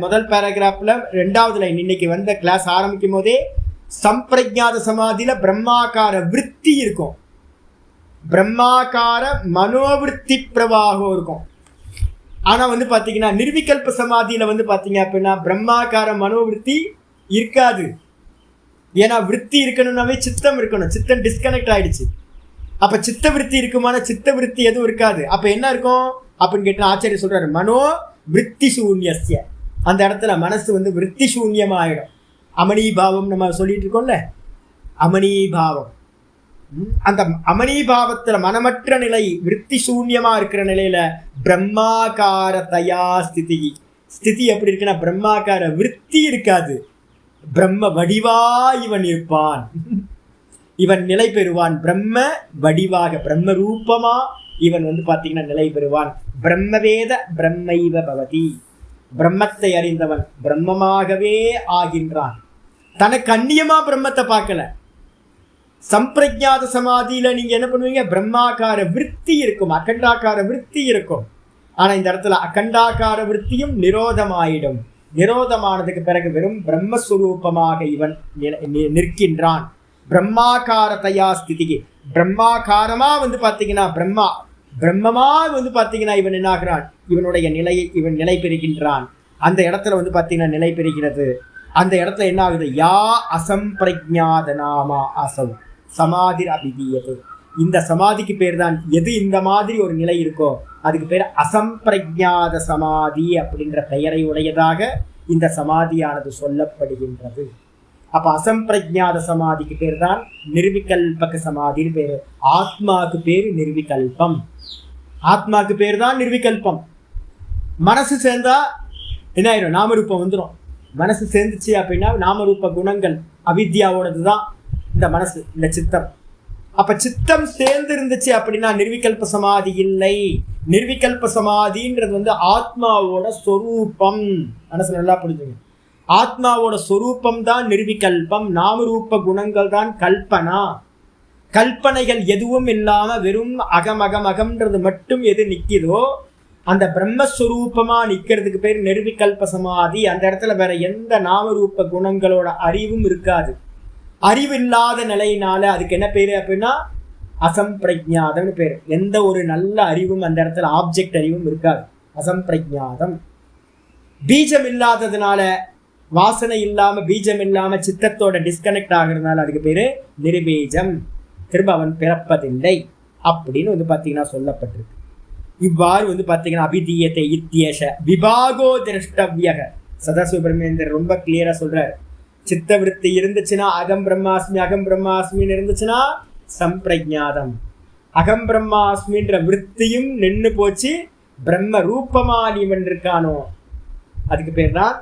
முதல் பேராகிராஃப்ல 2வது லைன். இன்னைக்கு வந்த கிளாஸ் ஆரம்பிக்கும் போதே சம்பிரஜாத சமாதியில பிரம்மாகார விருத்தி இருக்கும், பிரம்மாகார மனோவிருத்தி பிரவாகம் இருக்கும். ஆனா வந்து பாத்தீங்கன்னா நிர்விகல்ப சமாதியில வந்து பாத்தீங்க அப்படின்னா பிரம்மாகார மனோவிருத்தி இருக்காது. ஏன்னா விற்பி இருக்கணும்னாவே சித்தம் இருக்கணும். சித்தம் டிஸ்கனெக்ட் ஆயிடுச்சு. அப்ப சித்த விற்பி இருக்குமான சித்த விற்பி எதுவும் இருக்காது. அப்ப என்ன இருக்கும் அப்படின்னு கேட்டா ஆச்சாரியர் சொல்றாரு, மனோ விற்பி சூன்யஸ்ய. அந்த இடத்துல மனசு வந்து விற்பி சூன்யமா ஆயிடும். அமனீபாவம் நம்ம சொல்லிட்டு இருக்கோம்ல, அமனீபாவம். அந்த அமனீபாவத்துல மனமற்ற நிலை, விற்பி சூன்யமா இருக்கிற நிலையில பிரம்மாகார தயா ஸ்திதி. ஸ்திதி எப்படி இருக்குன்னா பிரம்மாகார விற்பி இருக்காது, பிரம்ம வடிவா இவன் இருப்பான். இவன் நிலை பெறுவான் பிரம்ம வடிவாக, பிரம்ம ரூபமா இவன் வந்து பாத்தீங்கன்னா நிலை பெறுவான். பிரம்மவேத பிரம்மைவ பவதி. பிரம்மத்தை அறிந்தவன் பிரம்மமாகவே ஆகின்றான். தனக்கு அந்நியமா பிரம்மத்தை பார்க்கல. சம்பிரஜாத சமாதியில நீங்க என்ன பண்ணுவீங்க, பிரம்மாகார விற்பி இருக்கும், அகண்டாக்கார விற்பி இருக்கும். ஆனா இந்த இடத்துல அகண்டாக்கார விற்பியும் நிரோதமாயிடும். நிரோதமானதுக்கு பிறகு வெறும் பிரம்மஸ்வரூபமாக இவன் நிற்கின்றான். பிரம்மாகார தயா ஸ்திதிக்கு, பிரம்மாகாரமா வந்து பாத்தீங்கன்னா பிரம்மமா வந்து பாத்தீங்கன்னா இவன் என்னாகிறான், இவனுடைய நிலையை இவன் நிலை பெறுகின்றான். அந்த இடத்துல வந்து பாத்தீங்கன்னா நிலை பெறுகிறது. அந்த இடத்துல என்ன ஆகுது, யா அசம்பிரஜாத நாமா அசௌ சமாதி அபிதீயது. இந்த சமாதிக்கு பேர் தான், எது இந்த மாதிரி ஒரு நிலை இருக்கோ அதுக்கு பேர் அசம்பிரஜாத சமாதி அப்படின்ற பெயரை உடையதாக இந்த சமாதியானது சொல்லப்படுகின்றது. அப்ப அசம்பிரஜாத சமாதிக்கு பேர் தான் நிர்விகல்பக சமாதின்னு பேரு. ஆத்மாவுக்கு பேரு நிர்விகல்பம். ஆத்மாவுக்கு பேர் தான் நிர்விகல்பம். மனசு சேர்ந்தா என்ன ஆயிரும், நாமரூபம் வந்துடும். மனசு சேர்ந்துச்சு அப்படின்னா நாமரூப குணங்கள் அவித்யாவோடது தான் இந்த மனசு, இந்த சித்தம். அப்ப சித்தம் சேர்ந்து இருந்துச்சு அப்படின்னா நிர்விகல்ப சமாதி இல்லை. நிர்விகல்ப சமாதின்றது வந்து ஆத்மாவோட சொரூபம். மனசு நல்லா புரிஞ்சுங்க. ஆத்மாவோட சொரூபம் தான் நிர்விகல்பம். நாமரூப குணங்கள் தான் கல்பனா. கல்பனைகள் எதுவும் இல்லாம வெறும் அகமகமகம்ன்றது மட்டும் எது நிக்குதோ அந்த பிரம்மஸ்வரூபமா நிக்கிறதுக்கு பேர் நிர்விகல்ப சமாதி. அந்த இடத்துல வேற எந்த நாமரூப குணங்களோட அறிவும் இருக்காது. அறிவில்லாத நிலையினால அதுக்கு என்ன பேரு அப்படின்னா அசம்பிரஜாதம்னு பேரு. எந்த ஒரு நல்ல அறிவும் அந்த இடத்துல ஆப்ஜெக்ட் அறிவும் இருக்காது, அசம்பிரஜாதம். பீஜம் இல்லாததுனால, வாசனை இல்லாம பீஜம் இல்லாம சித்தத்தோட டிஸ்கனெக்ட் ஆகிறதுனால அதுக்கு பேரு நிர்பீஜம். திரும்ப அவன் பிறப்பதில்லை அப்படின்னு வந்து பாத்தீங்கன்னா சொல்லப்பட்டிருக்கு. இவ்வாறு வந்து பாத்தீங்கன்னா அபிதீயத்தை இத்தியேஷ விபாகோ திருஷ்டவியக. சதாசிவ பிரம்மேந்திரர் ரொம்ப கிளியரா சொல்றாரு. சித்த விருத்தி இருந்துச்சுன்னா அகம் பிரம்மாஸ்மி, அகம் பிரம்மாஸ்மின்னு இருந்துச்சுன்னா சம்பிரஜாதம். அகம் பிரம்மாஸ்மின்ற விற்த்தியும் நின்று போச்சு, பிரம்ம ரூபமா நீவன் இருக்கானோ அதுக்கு பேர் தான்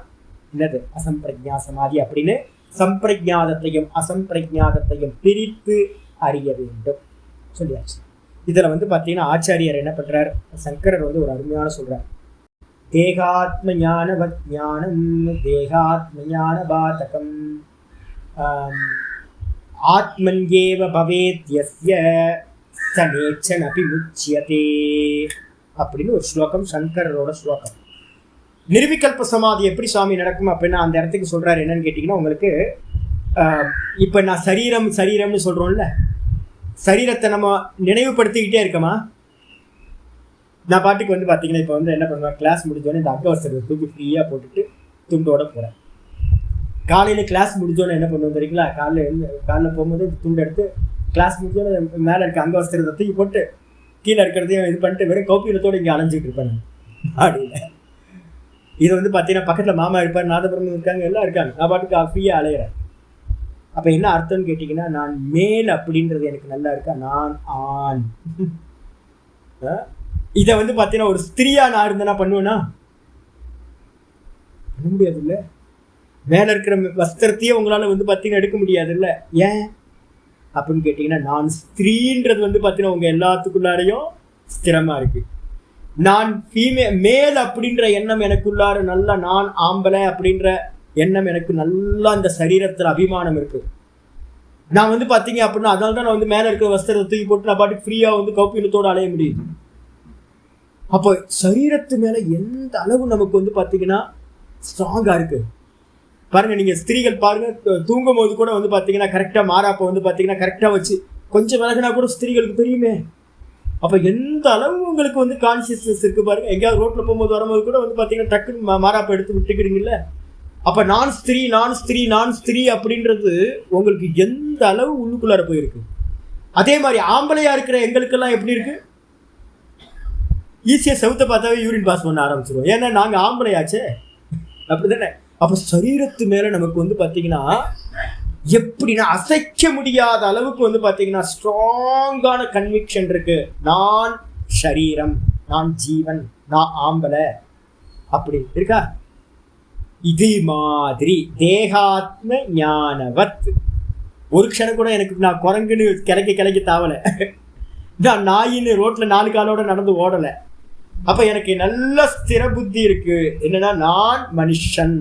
என்னது, அசம்பிரஜா சமாதி அப்படின்னு. சம்பிரஜாதத்தையும் அசம்பிரஜாதத்தையும் பிரித்து அறிய வேண்டும் சொல்லியாச்சு. இதுல வந்து பாத்தீங்கன்னா ஆச்சாரியர் என்ன பண்றார், சங்கரர் வந்து ஒரு அருமையான சொல்றார். தேகாத்ம ஞானவத் ஞானம் தேகாத்ம ஞான பாதகம் ஆத்மன்யேவ பவேத் யஸ்ய சநேச்சன் அபிமுச்யதே அப்படின்னு ஒரு ஸ்லோகம், சங்கரோட ஸ்லோகம். நிர்விகல்ப சமாதி எப்படி சுவாமி நடக்கும் அப்படின்னா அந்த இடத்துக்கு சொல்றாரு. என்னன்னு கேட்டீங்கன்னா உங்களுக்கு இப்ப நான் சரீரம்னு சொல்றோம்ல, சரீரத்தை நம்ம நினைவுபடுத்திக்கிட்டே இருக்கமா. நான் பாட்டுக்கு வந்து பார்த்தீங்கன்னா இப்போ வந்து என்ன பண்ணுவேன், கிளாஸ் முடிஞ்சோடனே இந்த அங்கவஸ்திரத்தை தூக்கி ஃப்ரீயாக போட்டுட்டு துண்டோட போகிறேன். காலையில் கிளாஸ் முடிஞ்சோடனே என்ன பண்ணுவோம் தெரியுங்களா, காலைல போகும்போது துண்டு எடுத்து கிளாஸ் முடிஞ்சோடனே மேலே இருக்க அங்கவஸ்திரத்தை தூக்கி போட்டு கீழே இருக்கிறதையும் இது பண்ணிட்டு வெறும் கௌப்பீனத்தோடு இங்கே அலைஞ்சிட்டு இருப்பேன் அப்படின்னு. இது வந்து பார்த்தீங்கன்னா பக்கத்தில் மாமா இருப்பார், நாதபுரம் இருக்காங்க, எல்லாம் இருக்காங்க. நான் பாட்டுக்கு ஃப்ரீயாக அலையிறேன். அப்போ என்ன அர்த்தம்னு கேட்டிங்கன்னா, நான் மேல் அப்படின்றது எனக்கு நல்லா இருக்கா, நான் ஆண். இதை வந்து பார்த்தீங்கன்னா ஒரு ஸ்திரியா நான் இருந்தேன்னா பண்ணுவேன்னா பண்ண முடியாது இல்லை. மேலே இருக்கிற வஸ்திரத்தையே உங்களால் வந்து பார்த்தீங்கன்னா எடுக்க முடியாது இல்லை. ஏன் அப்படின்னு கேட்டிங்கன்னா, நான் ஸ்திரீன்றது வந்து பார்த்தீங்கன்னா உங்கள் எல்லாத்துக்குள்ளாரையும் ஸ்திரமாக இருக்கு. நான் மேல் அப்படின்ற எண்ணம் எனக்குள்ளார நல்லா, நான் ஆம்பளை அப்படின்ற எண்ணம் எனக்கு நல்லா இந்த சரீரத்தில் அபிமானம் இருக்கு. நான் வந்து பார்த்தீங்க அப்படின்னா அதனால தான் நான் வந்து மேலே இருக்கிற வஸ்திரத்தை தூக்கி போட்டு நான் பாட்டுக்கு ஃப்ரீயாக வந்து கௌப்பீனத்தோடு அலைய முடியுது. அப்போ சரீரத்து மேலே எந்த அளவு நமக்கு வந்து பார்த்தீங்கன்னா ஸ்ட்ராங்காக இருக்குது பாருங்க. நீங்கள் ஸ்திரீகள் பாருங்க, தூங்கும் போது கூட வந்து பார்த்தீங்கன்னா கரெக்டாக மாறாப்போ வந்து பார்த்தீங்கன்னா கரெக்டாக வச்சு கொஞ்சம் விலகினா கூட ஸ்திரீகளுக்கு தெரியுமே. அப்போ எந்த அளவு உங்களுக்கு வந்து கான்சியஸ்னஸ் இருக்கு பாருங்க. எங்கேயாவது ரோட்ல போகும்போது வரும்போது கூட வந்து பார்த்தீங்கன்னா டக்குன்னு மாறாப்ப எடுத்து விட்டுக்கிறீங்கல்ல. அப்போ நான் ஸ்திரீ அப்படின்றது உங்களுக்கு எந்த அளவு உள்ளுக்குள்ளார போயிருக்கு. அதே மாதிரி ஆம்பளையா இருக்கிற எங்களுக்கெல்லாம் எப்படி இருக்கு? ஈஸியா செவுத்த பார்த்தாவே யூரின் பாஸ் பண்ண ஆரம்பிச்சிருவோம். ஏன்னா நாங்க ஆம்பளையாச்சே, அப்படிதானே? அப்போ சரீரத்து மேல நமக்கு வந்து பார்த்தீங்கன்னா எப்படின்னா அசைக்க முடியாத அளவுக்கு வந்து பார்த்தீங்கன்னா ஸ்ட்ராங்கான கன்விக்ஷன் இருக்கு. நான் சரீரம், நான் ஜீவன், நான் ஆம்பளை அப்படி இருக்கா? இது மாதிரி தேகாத்ம ஞானவத். ஒரு க்ஷணம் கூட எனக்கு நான் குரங்குன்னு கிளைக்க தாவலை, நான் நாயின்னு ரோட்ல 4 காலோட நடந்து ஓடலை. அப்ப எனக்கு நல்ல ஸ்திர புத்தி இருக்கு. என்னன்னா நான் மனுஷன்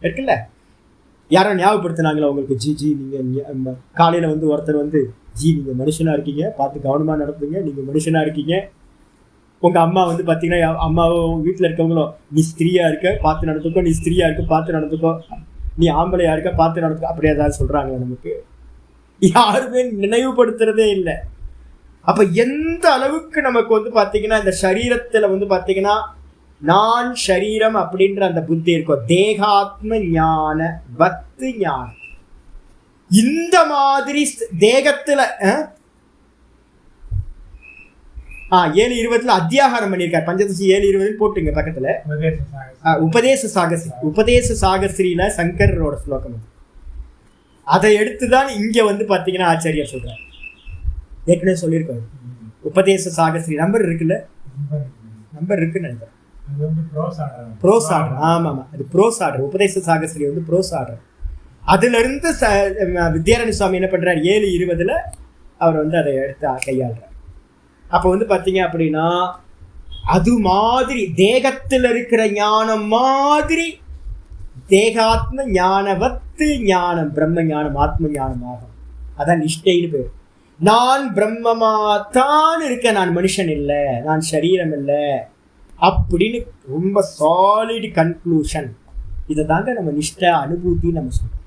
இருக்குல்ல. யாரோ ஞாபகப்படுத்தினாங்களா உங்களுக்கு? ஜி நீங்க காலையில வந்து ஒருத்தர் வந்து நீங்க மனுஷனா இருக்கீங்க, பார்த்து கவனமா நடத்துங்க, நீங்க மனுஷனா இருக்கீங்க. உங்க அம்மா வந்து பாத்தீங்கன்னா அம்மாவும் வீட்டுல இருக்கவங்களோ நீ ஸ்திரியா இருக்க பார்த்து நடந்துக்கோ, நீ ஸ்திரியா இருக்க பார்த்து நடந்துக்கோ, நீ ஆம்பளையா இருக்க பார்த்து நடந்துக்கோ, அப்படி ஏதாவது சொல்றாங்களா? நமக்கு யாருமே நினைவுபடுத்துறதே இல்லை. அப்ப எந்த அளவுக்கு நமக்கு வந்து பாத்தீங்கன்னா இந்த சரீரத்துல வந்து பாத்தீங்கன்னா நான் சரீரம் அப்படின்ற அந்த புத்தி இருக்கும். தேகாத்ம ஞான வத்து ஞானம். இந்த மாதிரி தேகத்துல 7:20 அத்தியாகாரம் பண்ணியிருக்காரு. பஞ்சதசி 7:20 போட்டுங்க பக்கத்துல. உபதேச சாகஸ்ரீல சங்கரோட ஸ்லோகம். அதை எடுத்துதான் இங்க வந்து பாத்தீங்கன்னா ஆச்சாரியார் சொல்றாரு. ஏற்கனவே சொல்லியிருக்காரு. உபதேச சாகஸ்ரீ நம்பர் இருக்குல்ல, நம்பர் இருக்குன்னு நினைக்கிறேன். Prose order. ஆமா, அது ப்ரோஸ் ஆர்டர். உபதேச சாகஸ்ரீ வந்து ப்ரோஸ் ஆர்டர். அதுல இருந்து வித்யாரண்ய சுவாமி என்ன பண்றாரு, 7:20 அவர் வந்து அதை எடுத்து கையாளுறார். அப்ப வந்து பாத்தீங்க அப்படின்னா அது மாதிரி தேகத்துல இருக்கிற ஞானம் மாதிரி தேகாத்ம ஞானவத்து ஞானம், பிரம்ம ஞானம், ஆத்ம ஞானம் ஆகும். அதான் நிஷ்டைன்னு பேர். நான் பிரம்மமாத்தான் இருக்க, நான் மனுஷன் இல்லை, நான் சரீரம் இல்லை அப்படின்னு ரொம்ப சாலிட் கன்க்ளூஷன். இதை தாங்க நம்ம நிஷ்ட அனுபூத்தி நம்ம சொல்றோம்.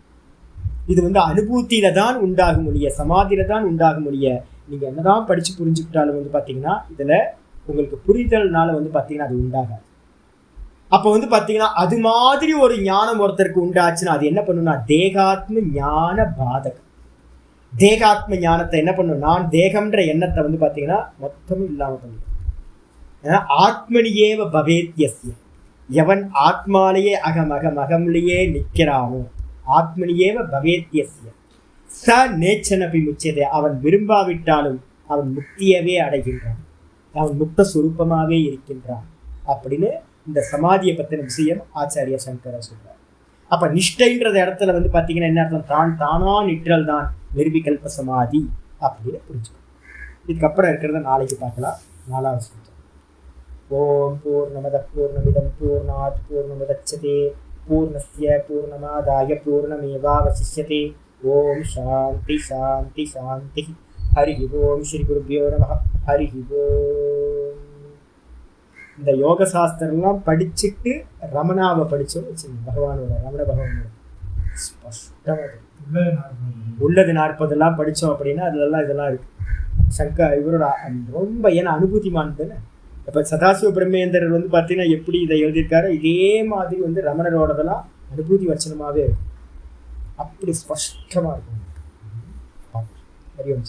இது வந்து அனுபூத்தியில தான் உண்டாக முடிய, சமாதியில தான் உண்டாக முடிய. நீங்க என்னதான் படிச்சு புரிஞ்சுக்கிட்டாலும் வந்து பாத்தீங்கன்னா இதுல உங்களுக்கு புரிதல்னால வந்து பாத்தீங்கன்னா அது உண்டாகாது. அப்ப வந்து பாத்தீங்கன்னா அது மாதிரி ஒரு ஞானம் ஒருத்தருக்கு உண்டாச்சுன்னா அது என்ன பண்ணுன்னா தேகாத்ம ஞான பாதகம். தேகாத்ம ஞானத்தை என்ன பண்ணும், நான் தேகம்ன்ற எண்ணத்தை வந்து பாத்தீங்கன்னா மொத்தமும் இல்லாம பண்ணும். ஆத்மனியேவ பவேத்யஸ்ய, எவன் ஆத்மாலேயே அகமகமகம்லேயே நிற்கிறானோ, ஆத்மனியேவ பவேத்யஸ்ய ச நேச்சனபி முச்சதே, அவன் விரும்பாவிட்டாலும் அவன் முக்தியவே அடைகின்றான், அவன் முக்த சுரூபமாகவே இருக்கின்றான் அப்படின்னு இந்த சமாதியை பத்தின விஷயம் ஆச்சாரிய சங்கரர் சொல்றார். அப்ப நிஷ்டைன்ற இடத்துல வந்து பாத்தீங்கன்னா என்ன அர்த்தம், தானா நிற்றல் தான் நிர்விகல்ப சமாதி அப்படின்னு புரிஞ்சுக்கணும். இதுக்கப்புறம் இருக்கிறத நாளைக்கு பார்க்கலாம். 4வது சூத்திரம். ஓம் பூர்ணமத பூர்ணமிதம் பூர்ணாத் பூர்ணமுதச்யதே பூர்ணஸ்ய பூர்ணமாதாய பூர்ணமேவாவசிஷ்யதே. ஓம் சாந்தி சாந்தி சாந்தி. ஹரி ஓம். ஸ்ரீ குருப்யோ நமஹ. ஹரி ஓம். இந்த யோக சாஸ்திரம்லாம் படிச்சுட்டு ரமணாவை படிச்சோம் வச்சுக்கோங்க, பகவானோட ரமண பகவானோட ஸ்பஷ்டமாக உள்ளது 40 படித்தோம் அப்படின்னா அதுலலாம் இதெல்லாம் இருக்கு. இவரோட ரொம்ப ஏன்னா அனுபூதிமான் தானே. இப்போ சதாசிவ பிரம்மேந்திரர் வந்து பார்த்தீங்கன்னா எப்படி இதை எழுதியிருக்காரு, இதே மாதிரி வந்து ரமணரோடதெல்லாம் அனுபூதி வச்சனமாகவே இருக்கும். அப்படி ஸ்பஷ்டமாக இருக்கும். ஹரி ஓம்.